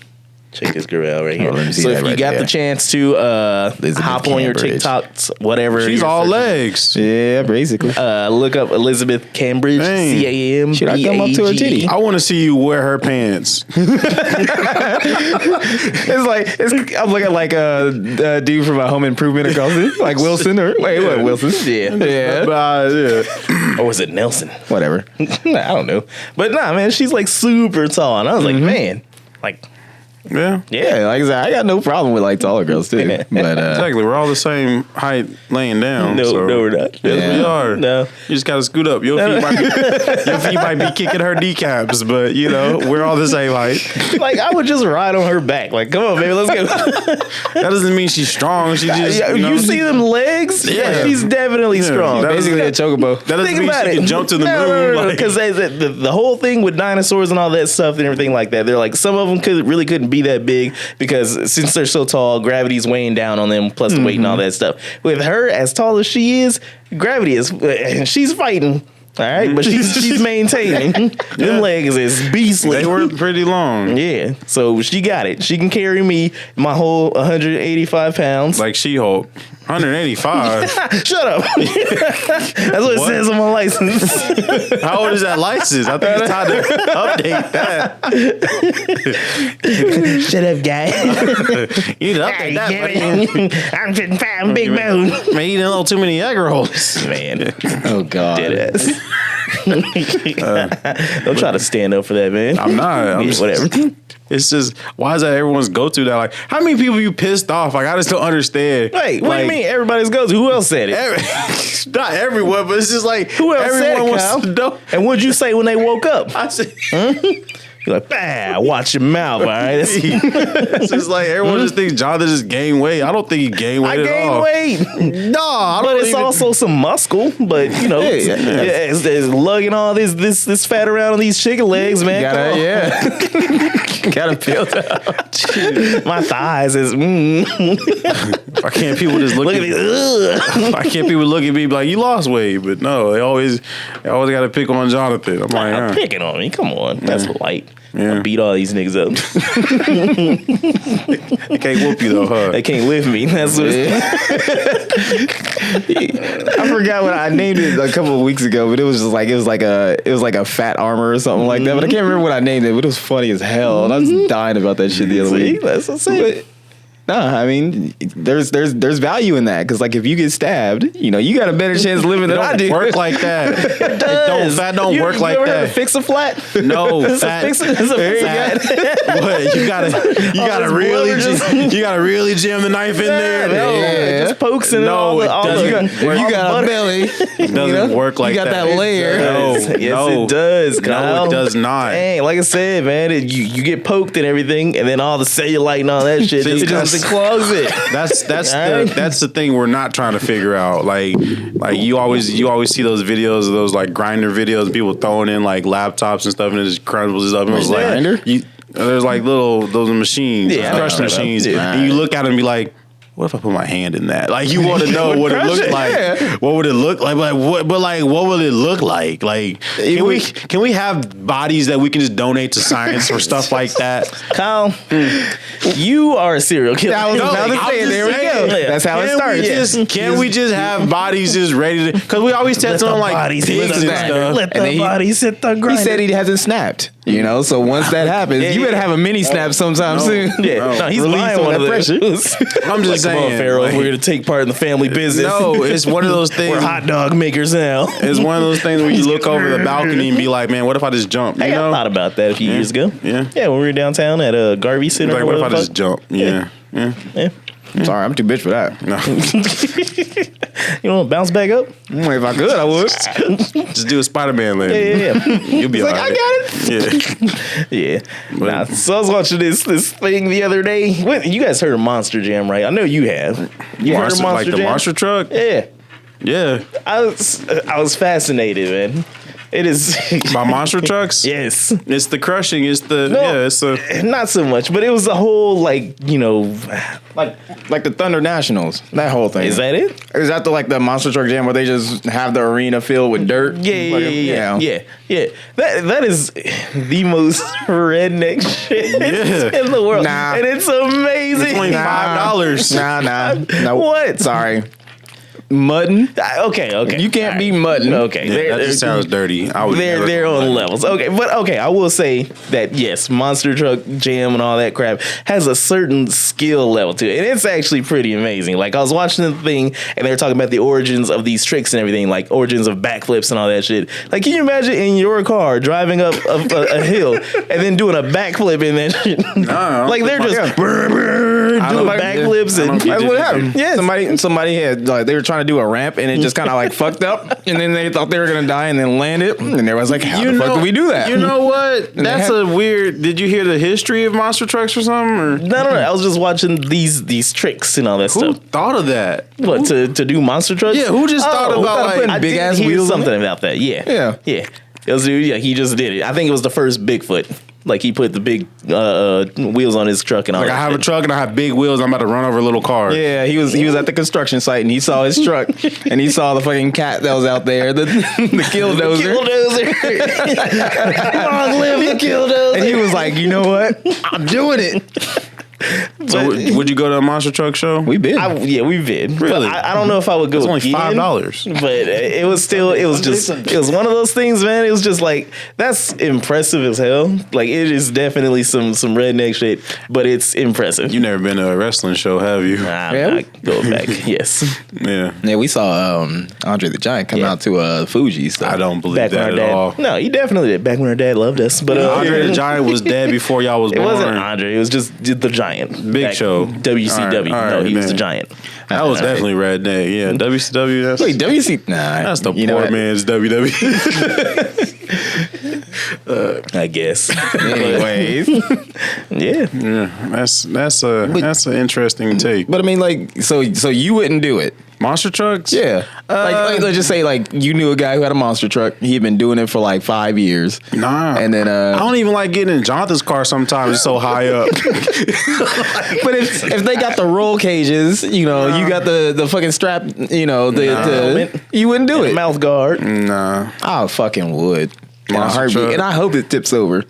Speaker 2: Check this girl out right here.
Speaker 3: let me see
Speaker 2: So
Speaker 3: that
Speaker 2: if you
Speaker 3: right
Speaker 2: got
Speaker 3: there.
Speaker 2: the chance to hop on your
Speaker 3: Cambridge.
Speaker 2: TikToks, whatever.
Speaker 1: She's
Speaker 2: you're
Speaker 1: all
Speaker 2: searching,
Speaker 1: legs.
Speaker 3: Yeah, basically.
Speaker 2: Look up Elizabeth Cambridge,
Speaker 1: Dang.
Speaker 2: CAM.
Speaker 3: Should I come up to her titty?
Speaker 1: I want to see you wear her pants.
Speaker 3: It's like I'm looking like a dude from a Home Improvement across it, like Wilson or wait, what Wilson?
Speaker 2: Yeah.
Speaker 3: Yeah,
Speaker 1: Yeah.
Speaker 2: Or was it Nelson?
Speaker 3: whatever.
Speaker 2: I don't know. But nah, man, she's like super tall. And I was like, man, like,
Speaker 1: Yeah.
Speaker 3: Yeah, like I said, I got no problem with like taller girls too. But
Speaker 1: Exactly. We're all the same height laying down.
Speaker 2: no,
Speaker 1: so.
Speaker 2: no, we're not.
Speaker 1: Yes, we are.
Speaker 2: No.
Speaker 1: You just gotta scoot up. Your feet might be kicking her kneecaps, but you know we're all the same height.
Speaker 2: Like, I would just ride on her back. Like, come on, baby, let's go.
Speaker 1: That doesn't mean she's strong. She just
Speaker 2: Yeah, you see them legs?
Speaker 1: Yeah.
Speaker 2: She's definitely strong.
Speaker 1: that-
Speaker 3: basically a chocobo.
Speaker 1: That doesn't
Speaker 2: Think
Speaker 1: mean
Speaker 2: about
Speaker 1: she
Speaker 2: it.
Speaker 1: can jump to the moon. Like,
Speaker 2: Because the whole thing with dinosaurs and all that stuff and everything like that, they're like, some of them couldn't be that big because since they're so tall, gravity's weighing down on them, plus the weight and all that stuff. With her, as tall as she is, gravity is, and she's fighting. All right, but she's maintaining. Them legs is beastly.
Speaker 1: they were pretty long.
Speaker 2: Yeah, so she got it. She can carry me, my whole 185 pounds.
Speaker 1: Like She-Hulk. 185.
Speaker 2: Shut up. That's what it says on my license.
Speaker 1: How old is that license? I think it's time to update that.
Speaker 2: Shut up, guy.
Speaker 1: You need to update that.
Speaker 2: I'm 55, big bone.
Speaker 1: Man, eating a little too many egg rolls.
Speaker 2: Man,
Speaker 3: Oh God.
Speaker 2: dead ass. Don't try to stand up for that, man.
Speaker 1: I'm not. I'm
Speaker 2: Yeah, whatever.
Speaker 1: It's just, why is that everyone's go-to that? Like, how many people you pissed off? Like, I just don't understand.
Speaker 2: Wait, what do you
Speaker 1: Like,
Speaker 2: mean? Everybody's goes. Who else said it?
Speaker 1: not everyone, but it's just like,
Speaker 2: Who else said it,
Speaker 1: everyone
Speaker 2: Kyle?
Speaker 1: wants to know.
Speaker 2: And what'd you say when they woke up?
Speaker 1: I said,
Speaker 2: You're like, bah, watch your mouth, all right?
Speaker 1: It's just like everyone just thinks Jonathan just gained weight. I don't think he gained weight
Speaker 2: I
Speaker 1: at all.
Speaker 2: gained weight.
Speaker 1: No, I
Speaker 2: But
Speaker 1: don't
Speaker 2: it's
Speaker 1: even.
Speaker 2: also some muscle. But you know, it's lugging all this fat around on these chicken legs, man.
Speaker 3: Gotta build up.
Speaker 2: My thighs is.
Speaker 1: Why can't people just look
Speaker 2: Look
Speaker 1: at
Speaker 2: at
Speaker 1: me?
Speaker 2: me.
Speaker 1: Why can't people look at me and be like, you lost weight? But no, they always got to pick on Jonathan. I'm like,
Speaker 2: I'm picking on me. Come on, that's light.
Speaker 1: Yeah.
Speaker 2: I beat all these niggas up.
Speaker 1: they can't whoop you though, huh?
Speaker 2: They can't lift me. That's what.
Speaker 3: I forgot what I named it a couple of weeks ago, but it was like a fat armor or something like that. But I can't remember what I named it. But it was funny as hell. And I was dying about that shit the other
Speaker 2: See,
Speaker 3: week.
Speaker 2: that's what I'm saying.
Speaker 3: No, I mean, there's value in that because like if you get stabbed, you know, you got a better chance of living than I do.
Speaker 1: Work like that. Fat don't work like
Speaker 2: you ever
Speaker 1: that.
Speaker 2: heard of fix a flat?
Speaker 1: No, fat.
Speaker 2: It's a flat.
Speaker 1: What you gotta really jam the knife in there. No,
Speaker 2: It just pokes in
Speaker 1: No, it
Speaker 2: all
Speaker 1: doesn't.
Speaker 2: the
Speaker 3: You got a belly.
Speaker 1: it doesn't work like
Speaker 3: you got that layer.
Speaker 1: No,
Speaker 2: Yes,
Speaker 1: no,
Speaker 2: it does.
Speaker 1: No,
Speaker 2: Kyle.
Speaker 1: it does not.
Speaker 2: Dang, like I said, man, you get poked and everything, and then all the cellulite and all that shit
Speaker 1: See,
Speaker 2: just comes and clogs it.
Speaker 1: That's the thing we're not trying to figure out. Like you always see those videos of those like grinder videos, people throwing in like laptops and stuff, and it just crumbles up. And it was like
Speaker 3: Grinder?
Speaker 1: there's like those machines,
Speaker 2: Yeah, I
Speaker 1: crush
Speaker 2: know.
Speaker 1: machines,
Speaker 2: Yeah.
Speaker 1: and you look at them and be like, what if I put my hand in that? Like you want to know what it
Speaker 2: Crush
Speaker 1: looks
Speaker 2: it,
Speaker 1: like.
Speaker 3: yeah.
Speaker 1: What would it look like? But what will it look like? Like can we have bodies that we can just donate to science or stuff like that?
Speaker 2: Kyle, you are a serial killer.
Speaker 3: That was another
Speaker 1: I'm
Speaker 3: thing.
Speaker 1: just
Speaker 3: There we
Speaker 1: saying.
Speaker 3: go. That's how it started.
Speaker 1: Can we just have bodies just ready to? Because we always test on like
Speaker 2: bodies hit
Speaker 1: pigs
Speaker 2: the
Speaker 1: and
Speaker 2: grinder.
Speaker 1: stuff.
Speaker 2: Let
Speaker 3: And
Speaker 2: the
Speaker 3: then
Speaker 2: bodies hit the grinder.
Speaker 3: He said he hasn't snapped. You know, so once that happens, you better have a mini snap sometime soon.
Speaker 2: Yeah, no, he's
Speaker 3: Release
Speaker 2: buying
Speaker 3: some
Speaker 2: one
Speaker 3: of
Speaker 2: of
Speaker 3: that
Speaker 2: those.
Speaker 1: I'm just
Speaker 2: Come on,
Speaker 1: saying.
Speaker 2: Pharaoh,
Speaker 1: like,
Speaker 2: we're going to take part in the family business.
Speaker 1: no, it's one of those things.
Speaker 2: We're hot dog makers now.
Speaker 1: It's one of those things where you look over the balcony and be like, man, what if I just jump? You
Speaker 2: I
Speaker 1: know?
Speaker 2: thought about that a few years ago.
Speaker 1: Yeah.
Speaker 2: Yeah, when we were downtown at Garvey Center.
Speaker 1: Like,
Speaker 2: or
Speaker 1: what if I
Speaker 2: whatever
Speaker 1: just jump? Yeah.
Speaker 2: Yeah.
Speaker 3: Sorry, I'm too bitch for that.
Speaker 1: No.
Speaker 2: You want to bounce back up?
Speaker 3: If I could, I would.
Speaker 1: Just do a Spider-Man landing.
Speaker 2: Yeah.
Speaker 1: You'll be all
Speaker 3: Like,
Speaker 1: right.
Speaker 3: I got it.
Speaker 1: Yeah.
Speaker 2: Yeah. Nah, so I was watching this thing the other day. You guys heard of Monster Jam, right? I know you have. You heard of
Speaker 1: Monster, like the
Speaker 2: Jam?
Speaker 1: monster truck?
Speaker 2: Yeah.
Speaker 1: Yeah.
Speaker 2: I was fascinated, man. It is.
Speaker 1: By monster trucks?
Speaker 2: Yes.
Speaker 1: It's the crushing. It's the,
Speaker 2: No.
Speaker 1: it's the.
Speaker 2: Not so much, but it was the whole, like, you know.
Speaker 3: Like the Thunder Nationals, that whole thing.
Speaker 2: Is that it?
Speaker 3: Is that the monster truck jam where they just have the arena filled with dirt?
Speaker 2: Yeah. That is the most redneck shit in the world.
Speaker 3: Nah.
Speaker 2: And it's amazing.
Speaker 1: It's only $5.
Speaker 3: Nah.
Speaker 2: What?
Speaker 3: Sorry. Mudding?
Speaker 2: Okay.
Speaker 3: You can't be mudding.
Speaker 2: Okay.
Speaker 1: Yeah, that just sounds dirty. I would never
Speaker 2: They're
Speaker 1: go
Speaker 2: on
Speaker 1: like
Speaker 2: levels. Okay, but okay, I will say that yes, Monster Truck Jam and all that crap has a certain skill level to it. And it's actually pretty amazing. Like I was watching the thing and they were talking about the origins of these tricks and everything, like origins of backflips and all that shit. Like can you imagine in your car driving up a hill and then doing a backflip in that shit?
Speaker 1: No,
Speaker 2: like they're just doing backflips and
Speaker 3: That's what happened.
Speaker 2: Yes.
Speaker 3: Somebody had like they were trying to do a ramp and it just kind of like fucked up and then they thought they were gonna die and then landed and everyone's like, how the fuck do we do that?
Speaker 1: You know what? That's a weird. Did you hear the history of monster trucks or something? Or
Speaker 2: No. I was just watching these tricks and all that
Speaker 1: who
Speaker 2: stuff.
Speaker 1: thought of that?
Speaker 2: What to do monster trucks?
Speaker 1: Yeah, who just thought about like
Speaker 3: putting
Speaker 2: I
Speaker 3: big
Speaker 2: did
Speaker 3: ass
Speaker 2: hear
Speaker 3: wheels in
Speaker 2: something about that. Yeah. It was, he just did it. I think it was the first Bigfoot. Like he put the big wheels on his truck and all
Speaker 1: Like
Speaker 2: that.
Speaker 1: I have a
Speaker 2: shit.
Speaker 1: truck and I have big wheels. I'm about to run over a little car.
Speaker 3: Yeah, he was at the construction site and he saw his truck and he saw the fucking cat that was out there, the Killdozer.
Speaker 2: Long live the Killdozer.
Speaker 3: And he was like, you know what? I'm doing it.
Speaker 1: So would you go to a monster truck show?
Speaker 3: We've been.
Speaker 2: We've been.
Speaker 1: Really?
Speaker 2: I don't know if I would go.
Speaker 1: It's only
Speaker 2: again,
Speaker 1: $5.
Speaker 2: but it was one of those things, man. It was just like that's impressive as hell. Like it is definitely some redneck shit, but it's impressive.
Speaker 1: You never been to a wrestling show, have you?
Speaker 2: I'm
Speaker 3: Yeah.
Speaker 2: not going back. Yes,
Speaker 1: Yeah.
Speaker 3: Yeah, we saw Andre the Giant come out to Fuji. So.
Speaker 1: I don't believe
Speaker 2: back when
Speaker 1: that
Speaker 2: our
Speaker 1: at
Speaker 2: dad.
Speaker 1: all.
Speaker 2: No, he definitely did. Back when our dad loved us, but
Speaker 1: Andre the Giant was dead before y'all was
Speaker 2: It
Speaker 1: born.
Speaker 2: wasn't Andre. It was just the Giant.
Speaker 1: Big Show.
Speaker 2: WCW.
Speaker 1: All right,
Speaker 2: No, he was
Speaker 1: man.
Speaker 2: the Giant.
Speaker 1: That was definitely redneck. Yeah, WCW. That's
Speaker 3: Wait, WC? Nah,
Speaker 1: that's the
Speaker 3: you know
Speaker 1: poor
Speaker 3: what?
Speaker 1: man's WWE.
Speaker 2: I guess.
Speaker 3: Anyways,
Speaker 2: Yeah.
Speaker 1: That's an interesting take.
Speaker 3: but I mean, like, so you wouldn't do it.
Speaker 1: Monster trucks?
Speaker 3: Yeah. Like, let's just say, like, you knew a guy who had a monster truck. He had been doing it for like 5 years.
Speaker 1: Nah.
Speaker 3: And then,
Speaker 1: I don't even like getting in Jonathan's car sometimes. It's so high up.
Speaker 3: but if they got the roll cages, you know, you got the fucking strap, you know, you wouldn't do it.
Speaker 2: Mouth guard.
Speaker 1: Nah.
Speaker 3: I fucking would. In a
Speaker 1: Monster
Speaker 3: heartbeat.
Speaker 1: truck.
Speaker 3: And I hope it tips over.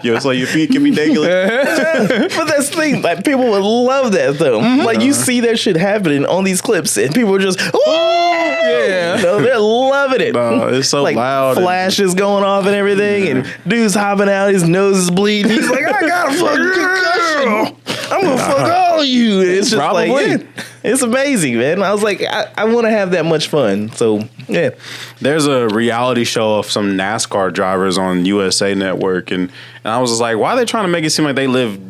Speaker 1: Yo, so your feet can be dangling.
Speaker 2: But that's the thing, like people would love that though. Like you see that shit happening on these clips, and people are just, yeah, you know, they're loving it.
Speaker 1: No, it's so
Speaker 2: like
Speaker 1: loud.
Speaker 2: flashes going off and everything, and dude's hopping out, his nose is bleeding. He's like, I got a fucking concussion. I'm gonna fuck all of you. And it's just
Speaker 3: Probably.
Speaker 2: like, yeah, it's amazing, man. I was like, I want to have that much fun. So yeah,
Speaker 1: There's a reality show of some NASCAR drivers on USA Network, and I was just like, why are they trying to make it seem like they live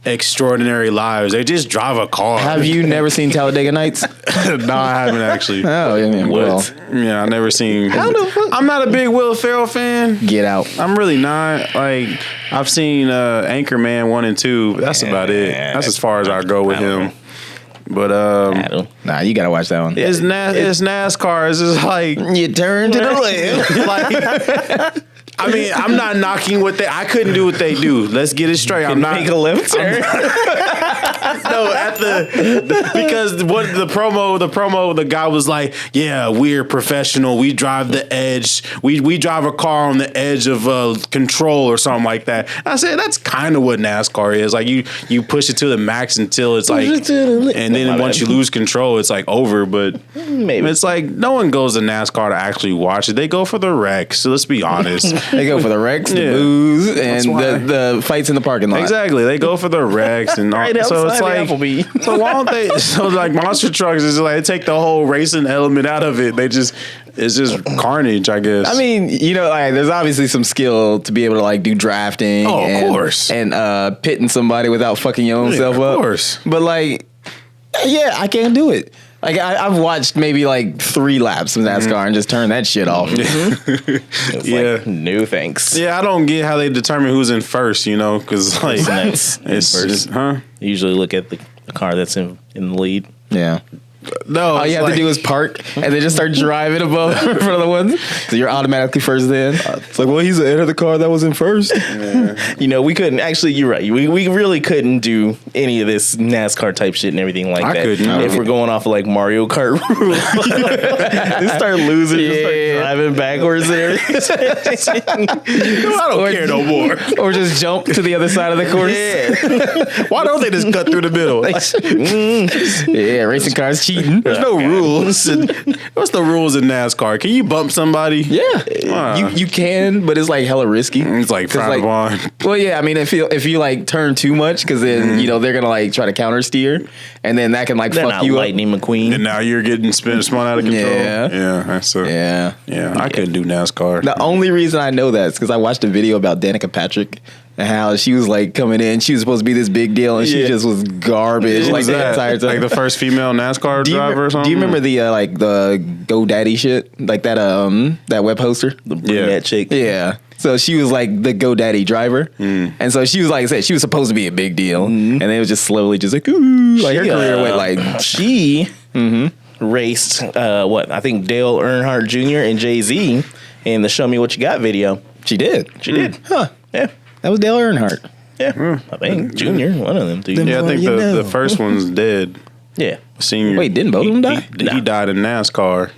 Speaker 1: extraordinary lives? They just drive a car.
Speaker 3: Have you never seen Talladega Nights?
Speaker 1: No, I haven't actually.
Speaker 3: Oh, yeah. Well,
Speaker 1: Yeah, I never seen.
Speaker 3: How the fuck-
Speaker 1: I'm not a big Will Ferrell fan.
Speaker 3: get out.
Speaker 1: I'm really not. Like, I've seen Anchorman 1 and 2. But that's about it. That's as far as I go with him. But
Speaker 2: I don't.
Speaker 3: Nah, you gotta watch that one.
Speaker 1: it's NASCAR. It's just like
Speaker 3: You turn to the left.
Speaker 1: like. I mean, I'm not knocking what I couldn't do what they do. Let's get it straight. I'm not.
Speaker 2: Make a left turn.
Speaker 1: No, because what the promo, the guy was like, yeah, we're professional. We drive the edge. We drive a car on the edge of control or something like that. I said that's kind of what NASCAR is. Like you push it to the max until it's like, and then once you lose control, it's like over. But
Speaker 2: Maybe.
Speaker 1: it's like no one goes to NASCAR to actually watch it. They go for the wrecks. So let's be honest.
Speaker 3: They go for the wrecks, the
Speaker 1: Yeah.
Speaker 3: booze, and
Speaker 1: why.
Speaker 3: the fights in the parking lot.
Speaker 1: Exactly. They go for the wrecks and all.
Speaker 2: Right
Speaker 1: So it's
Speaker 2: outside
Speaker 1: like,
Speaker 2: Applebee.
Speaker 1: so why don't they? So like monster trucks is like they take the whole racing element out of it. It's just carnage, I guess.
Speaker 3: I mean, you know, like, there's obviously some skill to be able to like do drafting.
Speaker 1: Oh, of
Speaker 3: and,
Speaker 1: course.
Speaker 3: And pitting somebody without fucking your own self
Speaker 1: of
Speaker 3: up.
Speaker 1: course.
Speaker 3: But like, yeah, I can't do it. Like I've watched maybe like 3 laps of NASCAR and just turned that shit off.
Speaker 2: It's
Speaker 1: Yeah.
Speaker 2: like, no thanks.
Speaker 1: yeah, I don't get how they determine who's in first. You know, because like
Speaker 2: Next in
Speaker 1: it's
Speaker 2: first.
Speaker 1: just, huh?
Speaker 2: You usually look at the car that's in the lead.
Speaker 3: Yeah.
Speaker 1: No,
Speaker 3: All you have to do is park and then just start driving above in front of the ones. So you're automatically first then. It's like, well, he's ahead of the car that was in first.
Speaker 2: You know, we couldn't actually. You're right. We really couldn't do any of this NASCAR type shit and everything like
Speaker 1: I
Speaker 2: that.
Speaker 1: couldn't.
Speaker 2: If we're going off of like Mario Kart rules, just start losing, just start
Speaker 3: Yeah.
Speaker 2: driving backwards and everything.
Speaker 1: I don't care no more.
Speaker 3: Or just jump to the other side of the course.
Speaker 2: Yeah.
Speaker 1: Why don't they just cut through the middle?
Speaker 3: Yeah, racing cars cheating.
Speaker 1: There's no rules. What's the rules in NASCAR? Can you bump somebody?
Speaker 3: Yeah, you can, but it's like hella risky.
Speaker 1: It's like
Speaker 3: 'Cause,
Speaker 1: private bond.
Speaker 3: Well, yeah, I mean, if you like turn too much, because then you know they're gonna like try to counter steer, and then that can like
Speaker 2: They're
Speaker 3: fuck
Speaker 2: not
Speaker 3: you
Speaker 2: Lightning McQueen.
Speaker 1: And now you're getting spun out of control.
Speaker 3: Yeah.
Speaker 1: That's
Speaker 3: up.
Speaker 1: yeah. I couldn't do NASCAR.
Speaker 3: The only reason I know that is because I watched a video about Danica Patrick and how she was like coming in. She was supposed to be this big deal, and she just was garbage
Speaker 1: What
Speaker 3: like
Speaker 1: was
Speaker 3: the
Speaker 1: that?
Speaker 3: entire time.
Speaker 1: Like the first female NASCAR
Speaker 3: do you,
Speaker 1: driver or something?
Speaker 3: do you remember the like the GoDaddy shit, like that web poster?
Speaker 2: The brunette chick.
Speaker 3: Yeah. So she was like the GoDaddy driver, and so she was like I said, she was supposed to be a big deal, and it was just slowly just like ooh, like her career went like
Speaker 2: she raced I think Dale Earnhardt Jr. and Jay-Z in the Show Me What You Got video.
Speaker 3: she did.
Speaker 2: She did.
Speaker 3: Huh?
Speaker 2: Yeah.
Speaker 3: That was Dale Earnhardt.
Speaker 2: Yeah. I think Junior, one of them two.
Speaker 1: Yeah, I think
Speaker 3: you know.
Speaker 1: the first one's dead.
Speaker 2: Yeah.
Speaker 1: Senior.
Speaker 3: Wait, didn't both of them die?
Speaker 1: He died in NASCAR.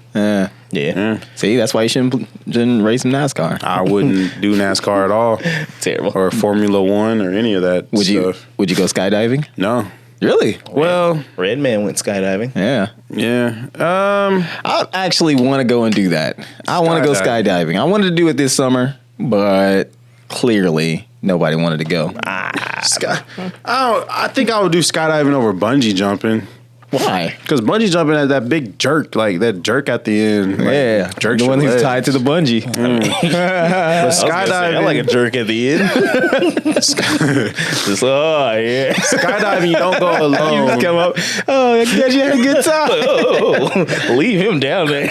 Speaker 2: Yeah.
Speaker 3: See, that's why you shouldn't race in NASCAR.
Speaker 1: I wouldn't do NASCAR at all,
Speaker 2: Terrible.
Speaker 1: or Formula One, or any of that
Speaker 3: Would
Speaker 1: stuff.
Speaker 3: you go skydiving?
Speaker 1: No.
Speaker 3: Really?
Speaker 1: Well,
Speaker 2: Red Man went skydiving.
Speaker 3: Yeah.
Speaker 1: yeah.
Speaker 3: I actually want to go and do that. I want to go skydiving. I wanted to do it this summer, but clearly nobody wanted to go.
Speaker 1: I think I would do skydiving over bungee jumping.
Speaker 3: Why?
Speaker 1: Because bungee jumping has that big jerk, like that jerk at the end. Like,
Speaker 3: Yeah,
Speaker 1: jerks
Speaker 3: the one
Speaker 1: your
Speaker 3: who's
Speaker 1: legs.
Speaker 3: tied to the bungee.
Speaker 1: But
Speaker 2: I
Speaker 1: skydiving,
Speaker 2: like a jerk at the end. Just, oh yeah.
Speaker 1: skydiving, you don't go
Speaker 3: You
Speaker 1: alone.
Speaker 3: just come up. Oh, I guess you had a good time.
Speaker 2: Oh, leave him down there.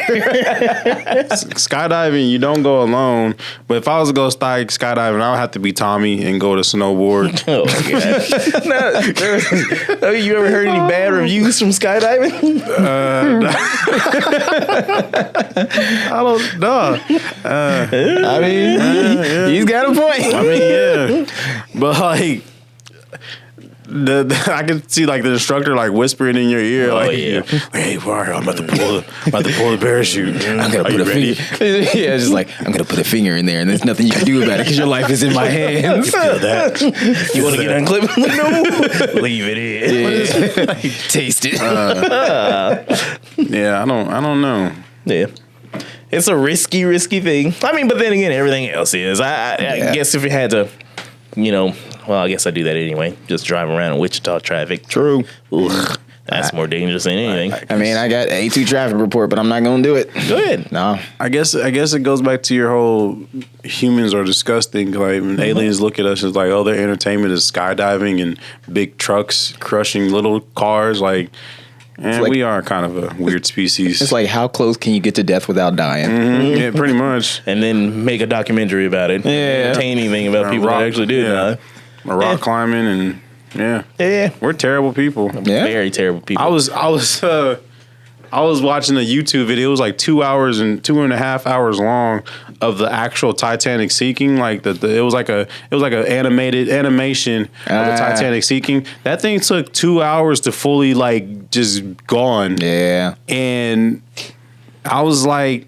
Speaker 1: Skydiving, you don't go alone. But if I was to go skydiving, I would have to be Tommy and go to snowboard.
Speaker 2: Oh my god. You ever heard any bad reviews from skydiving?
Speaker 1: I don't know.
Speaker 3: I mean, he's got a point.
Speaker 1: I mean, yeah, but like. I can see like the instructor like whispering in your ear, like,
Speaker 2: yeah.
Speaker 1: "Hey, Mario, I'm about to pull the parachute.
Speaker 3: I'm gonna
Speaker 1: Are
Speaker 3: put
Speaker 1: you
Speaker 3: a
Speaker 1: ready?"
Speaker 3: finger. Yeah, just like I'm gonna put a finger in there, and there's nothing you can do about it because your life is in my hands.
Speaker 1: Feel that?
Speaker 2: You want to get unclipped? No. Leave it in.
Speaker 3: Yeah. Taste it.
Speaker 1: Yeah, I don't know.
Speaker 2: Yeah. It's a risky thing. I mean, but then again, everything else is. I guess if you had to, well, I guess I do that anyway. Just drive around in Wichita traffic.
Speaker 3: True.
Speaker 2: Ugh, that's more dangerous than anything.
Speaker 3: I mean, I got A2 traffic report, but I'm not gonna do it.
Speaker 2: Go ahead.
Speaker 3: No.
Speaker 1: I guess it goes back to your whole humans are disgusting. Like when aliens look at us, it's like, oh, their entertainment is skydiving and big trucks crushing little cars. Like, and
Speaker 3: like-
Speaker 1: we are kind of a weird species.
Speaker 3: It's like, how close can you get to death without dying?
Speaker 1: Yeah, pretty much.
Speaker 2: And then make a documentary about it.
Speaker 3: Yeah.
Speaker 2: Entertain anything about people that actually did die.
Speaker 1: Rock climbing and
Speaker 2: Yeah.
Speaker 1: we're terrible people.
Speaker 3: Yeah.
Speaker 2: Very terrible people.
Speaker 1: I was watching a YouTube video. It was like 2 hours and 2.5 hours long of the actual Titanic sinking. Like it was like an animation of the Titanic sinking. That thing took 2 hours to fully like just gone.
Speaker 3: Yeah.
Speaker 1: And I was like,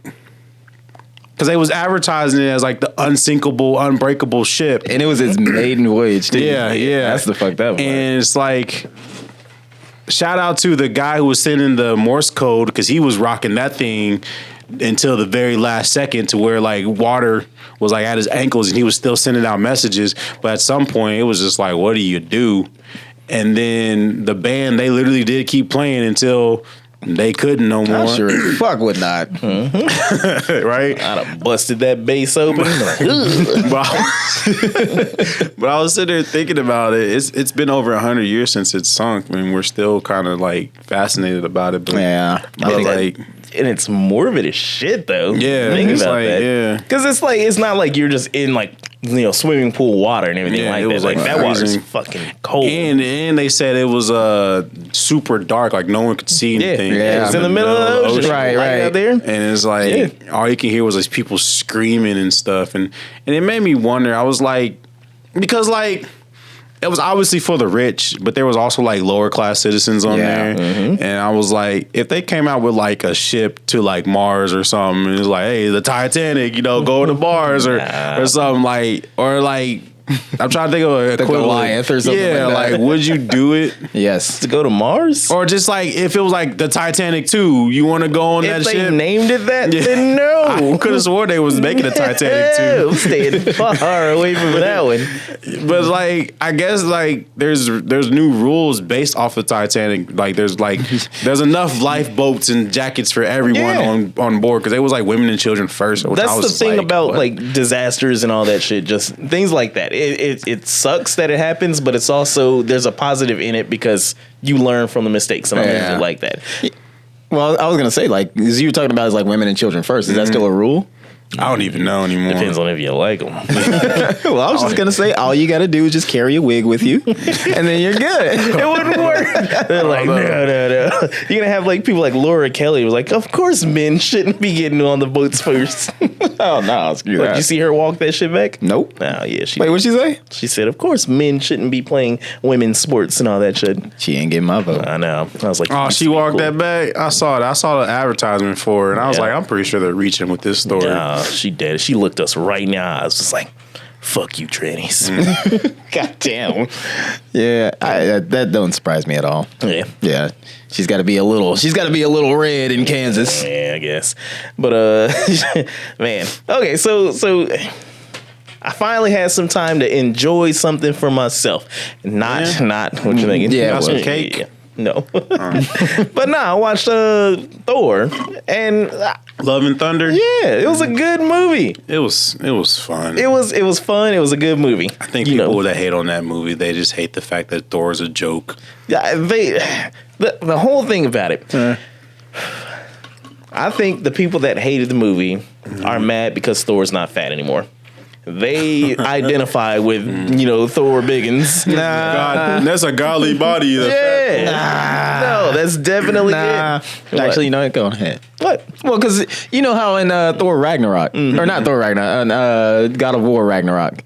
Speaker 1: because they was advertising it as like the unsinkable, unbreakable ship.
Speaker 3: And it was its maiden voyage, too.
Speaker 1: Yeah.
Speaker 3: That's the fucked up part.
Speaker 1: And it's like, shout out to the guy who was sending the Morse code because he was rocking that thing until the very last second to where like water was like at his ankles and he was still sending out messages. But at some point it was just like, what do you do? And then the band, they literally did keep playing until they couldn't no more.
Speaker 3: I sure as fuck would not.
Speaker 1: Right?
Speaker 2: I'd have busted that base open.
Speaker 1: But I was sitting there thinking about it. It's been over 100 years since it's sunk, and we're still kind of like fascinated about it. But
Speaker 3: Yeah.
Speaker 1: I was like,
Speaker 2: And it's morbid as shit, though.
Speaker 1: Yeah,
Speaker 2: Think
Speaker 1: it's
Speaker 2: about
Speaker 1: like,
Speaker 2: that.
Speaker 1: yeah.
Speaker 2: Because it's not like you're just in like swimming pool water and everything
Speaker 1: Yeah,
Speaker 2: like
Speaker 1: it
Speaker 2: that.
Speaker 1: was,
Speaker 2: Like
Speaker 1: like,
Speaker 2: that water's
Speaker 1: freezing.
Speaker 2: fucking cold.
Speaker 1: and they said it was super dark, like no one could see anything.
Speaker 3: Yeah.
Speaker 2: It's in the middle of the ocean,
Speaker 3: Right,
Speaker 2: right out there.
Speaker 1: And it's like all you can hear was like people screaming and stuff, and it made me wonder. I was like, because like it was obviously for the rich, but there was also like lower class citizens on
Speaker 3: Yeah.
Speaker 1: there, and I was like, if they came out with like a ship to like Mars or something, and it was like, hey, the Titanic, go to Mars or something like, or like. I'm trying to think of an equivalent.
Speaker 3: Goliath or something
Speaker 1: Yeah,
Speaker 3: like that.
Speaker 1: would you do it?
Speaker 3: Yes.
Speaker 2: To go to Mars?
Speaker 1: Or just like if it was like the Titanic 2, you want to go on that
Speaker 2: If they
Speaker 1: ship?
Speaker 2: named it that,
Speaker 1: Yeah.
Speaker 2: then no.
Speaker 1: I could have sworn they was making a Titanic 2.
Speaker 2: No, staying far away from that one.
Speaker 1: But like I guess like there's new rules based off of Titanic. Like there's enough lifeboats and jackets for everyone
Speaker 2: Yeah.
Speaker 1: on board because it was like women and children first. Which I
Speaker 2: That's the
Speaker 1: was
Speaker 2: thing
Speaker 1: like,
Speaker 2: about
Speaker 1: what?
Speaker 2: like disasters and all that shit. Just things like that. It sucks that it happens, but it's also there's a positive in it because you learn from the mistakes and all that shit like that.
Speaker 3: Well, I was gonna say, like, as you were talking about, is like women and children first. Is that still a rule?
Speaker 1: I don't even know anymore.
Speaker 2: Depends on if you like them.
Speaker 3: Well, I was just gonna say, all you got to do is just carry a wig with you, and then you're good.
Speaker 2: It wouldn't work. They're like, no. You're gonna have like people like Laura Kelly was like, of course men shouldn't be getting on the boats first.
Speaker 3: Oh no, screw
Speaker 2: Like,
Speaker 3: that.
Speaker 2: did you see her walk that shit back?
Speaker 3: Nope.
Speaker 2: Oh yeah, she.
Speaker 3: Wait, what'd she say?
Speaker 2: She said, of course men shouldn't be playing women's sports and all that shit.
Speaker 3: She ain't getting my vote.
Speaker 2: I know. I was like,
Speaker 1: Oh,
Speaker 2: you
Speaker 1: she
Speaker 2: speak
Speaker 1: walked
Speaker 2: cool.
Speaker 1: that back. I saw it. I saw the advertisement for it, and I was
Speaker 2: Yeah.
Speaker 1: like, I'm pretty sure they're reaching with this story.
Speaker 2: Nah, she did. She looked us right in the eyes. Just like, fuck you, trannies.
Speaker 3: God damn. Yeah, that don't surprise me at all.
Speaker 2: Yeah.
Speaker 3: Yeah, she's got to be a little. She's got to be a little red in Kansas.
Speaker 2: Yeah, I guess. But man. Okay, so I finally had some time to enjoy something for myself. Not what you thinking.
Speaker 3: Yeah,
Speaker 1: Got some
Speaker 3: well,
Speaker 1: cake?
Speaker 2: No. But nah, I watched Thor, and
Speaker 1: Love and Thunder.
Speaker 2: yeah, it was a good movie.
Speaker 1: It was fun.
Speaker 2: It was fun. It was a good movie.
Speaker 1: I think people that hate on that movie, they just hate the fact that Thor is a joke.
Speaker 2: Yeah, the whole thing about it. I think the people that hated the movie are mad because Thor's not fat anymore. They identify with, Thor Biggins.
Speaker 1: God, that's a godly body.
Speaker 2: Yeah. No, that's definitely it.
Speaker 3: Actually, go ahead.
Speaker 2: What?
Speaker 3: Well, because you know how in Thor Ragnarok, or not Thor Ragnarok, God of War Ragnarok.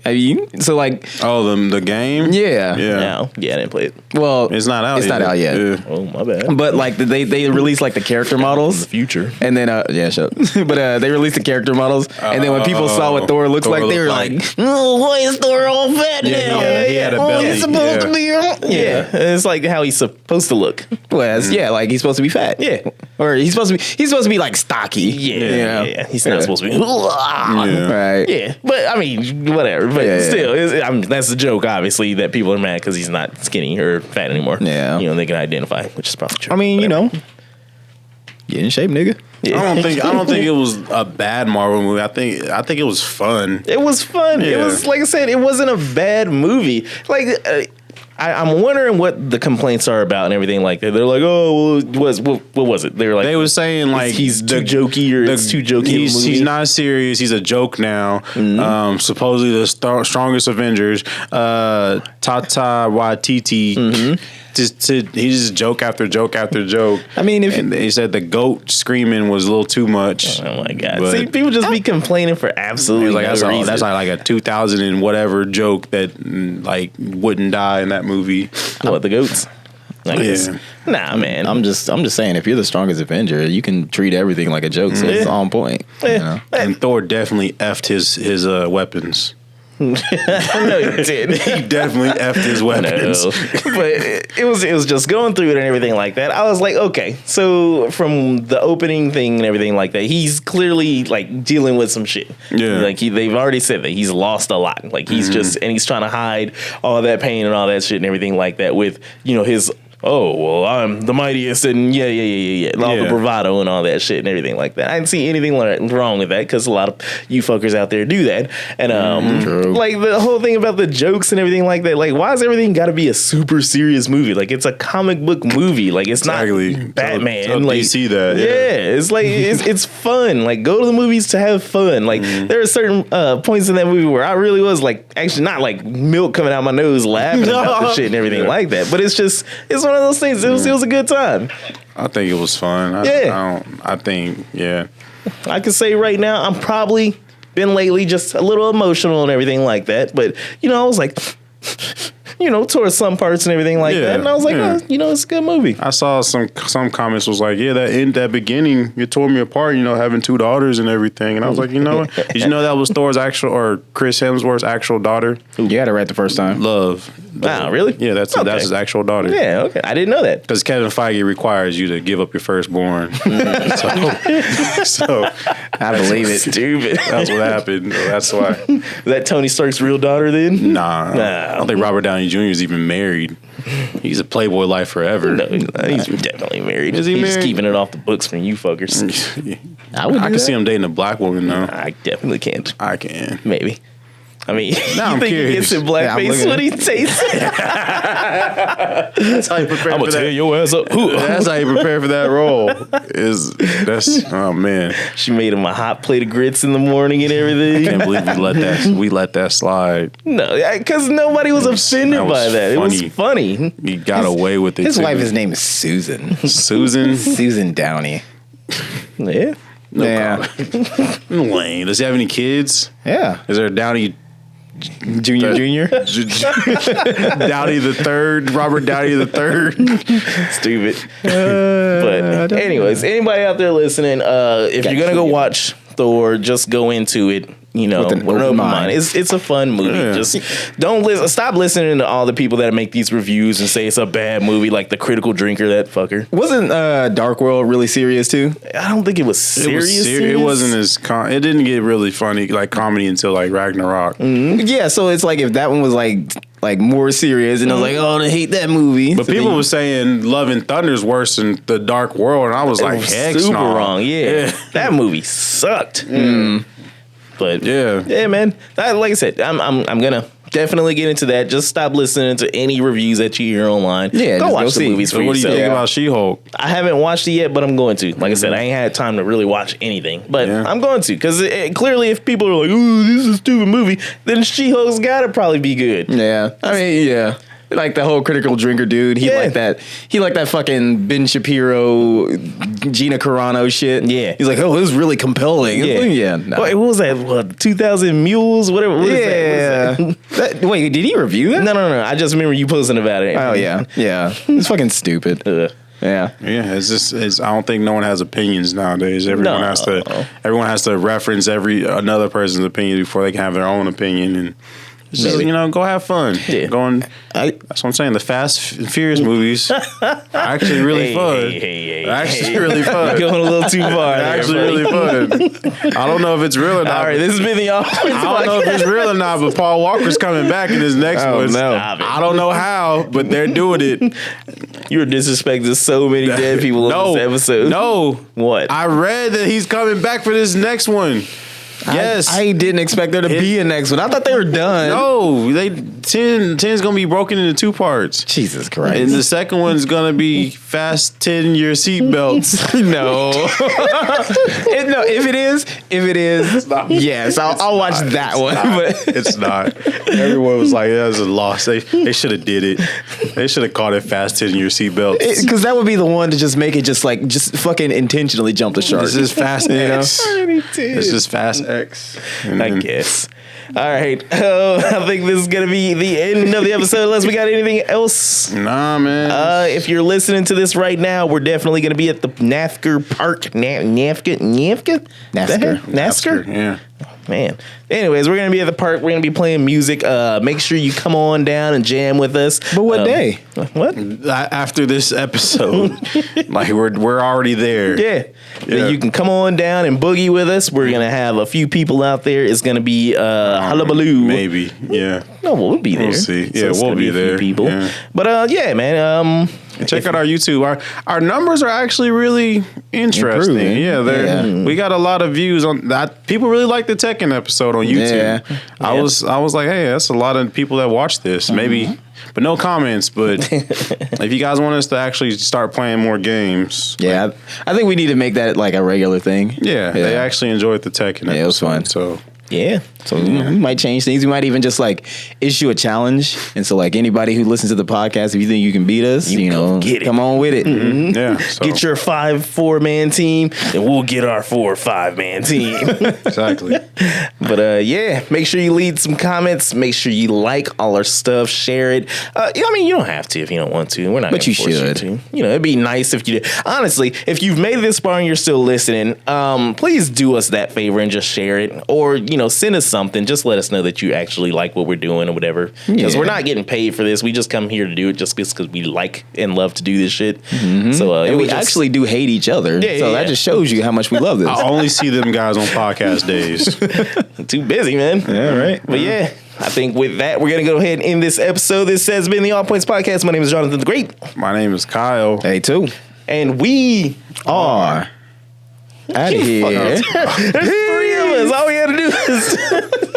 Speaker 3: Have you? So like,
Speaker 1: Oh, the game.
Speaker 3: yeah.
Speaker 2: No. Yeah, I didn't play it.
Speaker 3: Well,
Speaker 1: It's not out.
Speaker 3: It's not out yet.
Speaker 1: Yeah.
Speaker 2: Oh, my bad.
Speaker 3: But like they released like the character models.
Speaker 2: Future.
Speaker 3: And then, shut up. But they released the character models, and then when people saw what Thor looks
Speaker 1: Thor
Speaker 3: like, they were
Speaker 1: looked
Speaker 3: like, "Oh, why is Thor all fat now?
Speaker 1: he had a belly.
Speaker 3: He's supposed to be."
Speaker 2: Yeah. It's like how he's supposed to look.
Speaker 3: Well, yeah, like he's supposed to be fat.
Speaker 2: Yeah.
Speaker 3: Or he's supposed to be like stocky.
Speaker 2: Yeah.
Speaker 3: you know?
Speaker 2: Yeah. He's not supposed to be.
Speaker 1: Yeah.
Speaker 3: Right.
Speaker 2: Yeah, but I mean, whatever. But still, that's the joke, obviously, that people are mad because he's not skinny or fat anymore.
Speaker 3: Yeah.
Speaker 2: They can identify, which is probably true.
Speaker 3: I mean,
Speaker 2: Whatever.
Speaker 3: get in shape, nigga.
Speaker 2: Yeah.
Speaker 1: I don't think it was a bad Marvel movie. I think it was fun.
Speaker 2: It was fun. It
Speaker 1: Yeah.
Speaker 2: was, like I said, it wasn't a bad movie. Like, I'm wondering what the complaints are about and everything like that. They're like, oh, well, what was it? They were like,
Speaker 1: They were saying like
Speaker 2: he's too jokey or it's too jokey.
Speaker 1: He's not serious. He's a joke now. Supposedly the strongest Avengers. Tata Waititi. He just joke after joke after joke.
Speaker 3: I mean,
Speaker 1: and they said the goat screaming was a little too much.
Speaker 2: Oh my god!
Speaker 1: But
Speaker 2: See, people just be complaining for absolutely
Speaker 1: like
Speaker 2: no reason.
Speaker 1: that's like a 2000 and whatever joke that like wouldn't die in that movie.
Speaker 2: What, the goats? I guess.
Speaker 1: Yeah.
Speaker 2: Nah, man.
Speaker 3: I'm just saying, if you're the strongest Avenger, you can treat everything like a joke, so it's on point. You know?
Speaker 1: And Thor definitely effed his weapons.
Speaker 2: No, he did.
Speaker 1: He definitely effed his weapons.
Speaker 2: No. But it was just going through it and everything like that. I was like, okay, so from the opening thing and everything like that, he's clearly like dealing with some shit.
Speaker 1: Yeah.
Speaker 2: Like they've already said that he's lost a lot. Like he's and he's trying to hide all that pain and all that shit and everything like that with, his oh, well, I'm the mightiest and yeah. All the bravado and all that shit and everything like that. I didn't see anything wrong with that because a lot of you fuckers out there do that. And like the whole thing about the jokes and everything like that, like why is everything got to be a super serious movie? Like it's a comic book movie. Like it's not Batman.
Speaker 1: Tell
Speaker 2: like
Speaker 1: DC that.
Speaker 2: Yeah, it's like it's fun. Like go to the movies to have fun. Like there are certain points in that movie where I really was like actually not like milk coming out my nose laughing about the shit and everything like that. But it's one of those things. It was a good time.
Speaker 1: I think it was fun. I think
Speaker 2: I can say right now I'm probably been lately just a little emotional and everything like that. But I was like, towards some parts and everything like that. And I was like, it's a good movie.
Speaker 1: I saw some comments was like, that beginning, it tore me apart, having two daughters and everything. And I was like, did you know that was Thor's actual, or Chris Hemsworth's actual daughter?
Speaker 3: You had it right the first time.
Speaker 1: Love.
Speaker 2: Wow, really?
Speaker 1: Yeah, that's his actual daughter.
Speaker 2: Yeah, okay. I didn't know that.
Speaker 1: Because Kevin Feige requires you to give up your firstborn. so
Speaker 3: I believe it.
Speaker 2: Stupid.
Speaker 1: That's what happened. That's why.
Speaker 2: Is that Tony Stark's real daughter then?
Speaker 1: Nah. I don't think Robert Downey Jr. is even married. He's a Playboy life forever.
Speaker 2: No, he's definitely married.
Speaker 1: Is he
Speaker 2: He's
Speaker 1: married?
Speaker 2: just keeping it off the books from you fuckers.
Speaker 1: I can see him dating a black woman though.
Speaker 2: I definitely can't.
Speaker 1: I can.
Speaker 2: Maybe. I mean,
Speaker 1: Now
Speaker 2: you
Speaker 1: I'm
Speaker 2: think he
Speaker 1: curious.
Speaker 2: gets in blackface when he tastes it?
Speaker 1: That's how you prepare
Speaker 2: I'm
Speaker 1: for
Speaker 2: gonna tear
Speaker 1: that.
Speaker 2: your ass up.
Speaker 1: That's how you prepare for that role. Oh man.
Speaker 2: She made him a hot plate of grits in the morning and everything.
Speaker 1: I can't believe we let that slide.
Speaker 2: No, because nobody was offended by that. It was funny.
Speaker 1: He got away with it.
Speaker 3: His
Speaker 1: too.
Speaker 3: wife, name is Susan.
Speaker 1: Susan.
Speaker 3: Susan Downey.
Speaker 2: Yeah.
Speaker 3: Yeah.
Speaker 1: Lane. Does he have any kids?
Speaker 3: Yeah.
Speaker 1: Is there a Downey
Speaker 3: Junior.
Speaker 1: Downey the third? Robert Downey the third?
Speaker 2: Stupid. But anyways, anybody out there listening, if you're gonna go watch Thor, just go into it with an open mind. It's a fun movie.
Speaker 1: Yeah.
Speaker 2: Just don't stop listening to all the people that make these reviews and say it's a bad movie, like the Critical Drinker, that fucker.
Speaker 3: Wasn't Dark World really serious too?
Speaker 2: I don't think it was serious.
Speaker 1: It wasn't as it didn't get really funny like comedy until like Ragnarok.
Speaker 3: Mm-hmm. Yeah, so it's like if that one was like more serious, and I was like, oh, I hate that movie.
Speaker 1: But
Speaker 3: so
Speaker 1: people were saying Love and Thunder's worse than The Dark World, and I was like, heck
Speaker 2: super
Speaker 1: no.
Speaker 2: wrong. Yeah, that movie sucked. But yeah, man. Like I said, I'm gonna definitely get into that. Just stop listening to any reviews that you hear online.
Speaker 3: Yeah,
Speaker 2: go watch the
Speaker 3: see.
Speaker 2: movies for
Speaker 1: So what do you
Speaker 2: yourself.
Speaker 1: think about She-Hulk?
Speaker 2: I haven't watched it yet, but I'm going to. Like I said, I ain't had time to really watch anything, but I'm going to, because clearly, if people are like, "Ooh, this is a stupid movie," then She-Hulk's got to probably be good.
Speaker 3: Yeah, I mean, yeah. Like the whole Critical Drinker dude, he liked that. He liked that fucking Ben Shapiro, Gina Carano shit.
Speaker 2: Yeah,
Speaker 3: he's like, oh, it was really compelling.
Speaker 2: Yeah,
Speaker 3: yeah. No.
Speaker 2: What was that? What, 2,000 Mules? Whatever. What is that?
Speaker 3: Wait, did he review that?
Speaker 2: No. I just remember you posting about it.
Speaker 3: Oh yeah. It's fucking stupid. Yeah.
Speaker 1: It's just I don't think no one has opinions nowadays. Everyone has to reference another person's opinion before they can have their own opinion, and it's just, go have fun.
Speaker 2: Yeah.
Speaker 1: That's what I'm saying. The Fast and Furious movies are actually really fun. Really fun.
Speaker 2: You're going a little too far.
Speaker 1: Actually really fun. I don't know if it's real or not.
Speaker 2: All right, this has been the
Speaker 1: I don't know if it's real or not, but Paul Walker's coming back in his next one.
Speaker 3: No.
Speaker 1: I don't know how, but they're doing it.
Speaker 2: You were disrespecting so many dead people on this episode.
Speaker 1: No.
Speaker 2: What?
Speaker 1: I read that he's coming back for this next one. Yes.
Speaker 3: I didn't expect there to be a next one. I thought they were done.
Speaker 1: No, 10's gonna be broken into 2 parts.
Speaker 3: Jesus Christ.
Speaker 1: And the second one's gonna be fasten your seatbelts.
Speaker 3: No. If it is, yes, I'll watch that one. But
Speaker 1: It's not. Everyone was like, that was a loss. They should have did it. They should have called it fasten your seatbelts.
Speaker 3: because that would be the one to just make it just fucking intentionally jump the shark.
Speaker 1: This is Fast X.
Speaker 2: Already did.
Speaker 1: This is Fast X.
Speaker 2: I guess. All right. I think this is going to be the end of the episode unless we got anything else.
Speaker 1: Nah, man.
Speaker 2: If you're listening to this right now, we're definitely going to be at the NAFCR Park. NAFCR? NASCAR?
Speaker 1: Yeah.
Speaker 2: Man. Anyways, we're going to be at the park. We're going to be playing music. Make sure you come on down and jam with us.
Speaker 3: But what day?
Speaker 2: What?
Speaker 1: After this episode, like we're already there.
Speaker 2: Yeah. Then you can come on down and boogie with us. We're going to have a few people out there. It's going to be hullabaloo.
Speaker 1: Maybe. Yeah.
Speaker 2: No, we'll be there.
Speaker 1: We'll see.
Speaker 2: So
Speaker 1: Yeah,
Speaker 2: it's
Speaker 1: we'll
Speaker 2: gonna
Speaker 1: be
Speaker 2: a few
Speaker 1: there.
Speaker 2: people.
Speaker 1: Yeah.
Speaker 2: But yeah, man.
Speaker 1: Check out our YouTube. Our numbers are actually really interesting.
Speaker 3: Improving.
Speaker 1: Yeah, we got a lot of views on that. People really like the Tekken episode on YouTube.
Speaker 3: Yeah.
Speaker 1: I was like, hey, that's a lot of people that watch this. Maybe, but no comments. But if you guys want us to actually start playing more games,
Speaker 3: Yeah, I think we need to make that like a regular thing.
Speaker 1: yeah, they actually enjoyed the Tekken episode.
Speaker 3: Yeah, it was fun.
Speaker 1: So
Speaker 2: Yeah.
Speaker 3: So we might change things. We might even just like issue a challenge. And so like anybody who listens to the podcast, if you think you can beat us,
Speaker 2: get it.
Speaker 3: come on with it.
Speaker 1: yeah, so,
Speaker 2: Get your 5-4-man team, and we'll get our 4-5-man team.
Speaker 1: exactly.
Speaker 2: But yeah, make sure you leave some comments. Make sure you like all our stuff. Share it. I mean, you don't have to if you don't want to. We're not.
Speaker 3: But
Speaker 2: gonna
Speaker 3: you
Speaker 2: force
Speaker 3: should.
Speaker 2: You to. It'd be nice if you did. Honestly, if you've made it this far and you're still listening, please do us that favor and just share it, or send us something. Just let us know that you actually like what we're doing or whatever. Because we're not getting paid for this. We just come here to do it just because we like and love to do this shit. So
Speaker 3: And we actually do hate each other. So that just shows you how much we love this.
Speaker 1: I only see them guys on podcast days.
Speaker 2: too busy, man.
Speaker 3: Yeah, right.
Speaker 2: But yeah, I think with that, we're going to go ahead and end this episode. This has been the All Points Podcast. My name is Jonathan the Great.
Speaker 1: My name is Kyle.
Speaker 3: Hey, too.
Speaker 2: And we
Speaker 3: Are out of here.
Speaker 2: There's 3 of us. All we had to do is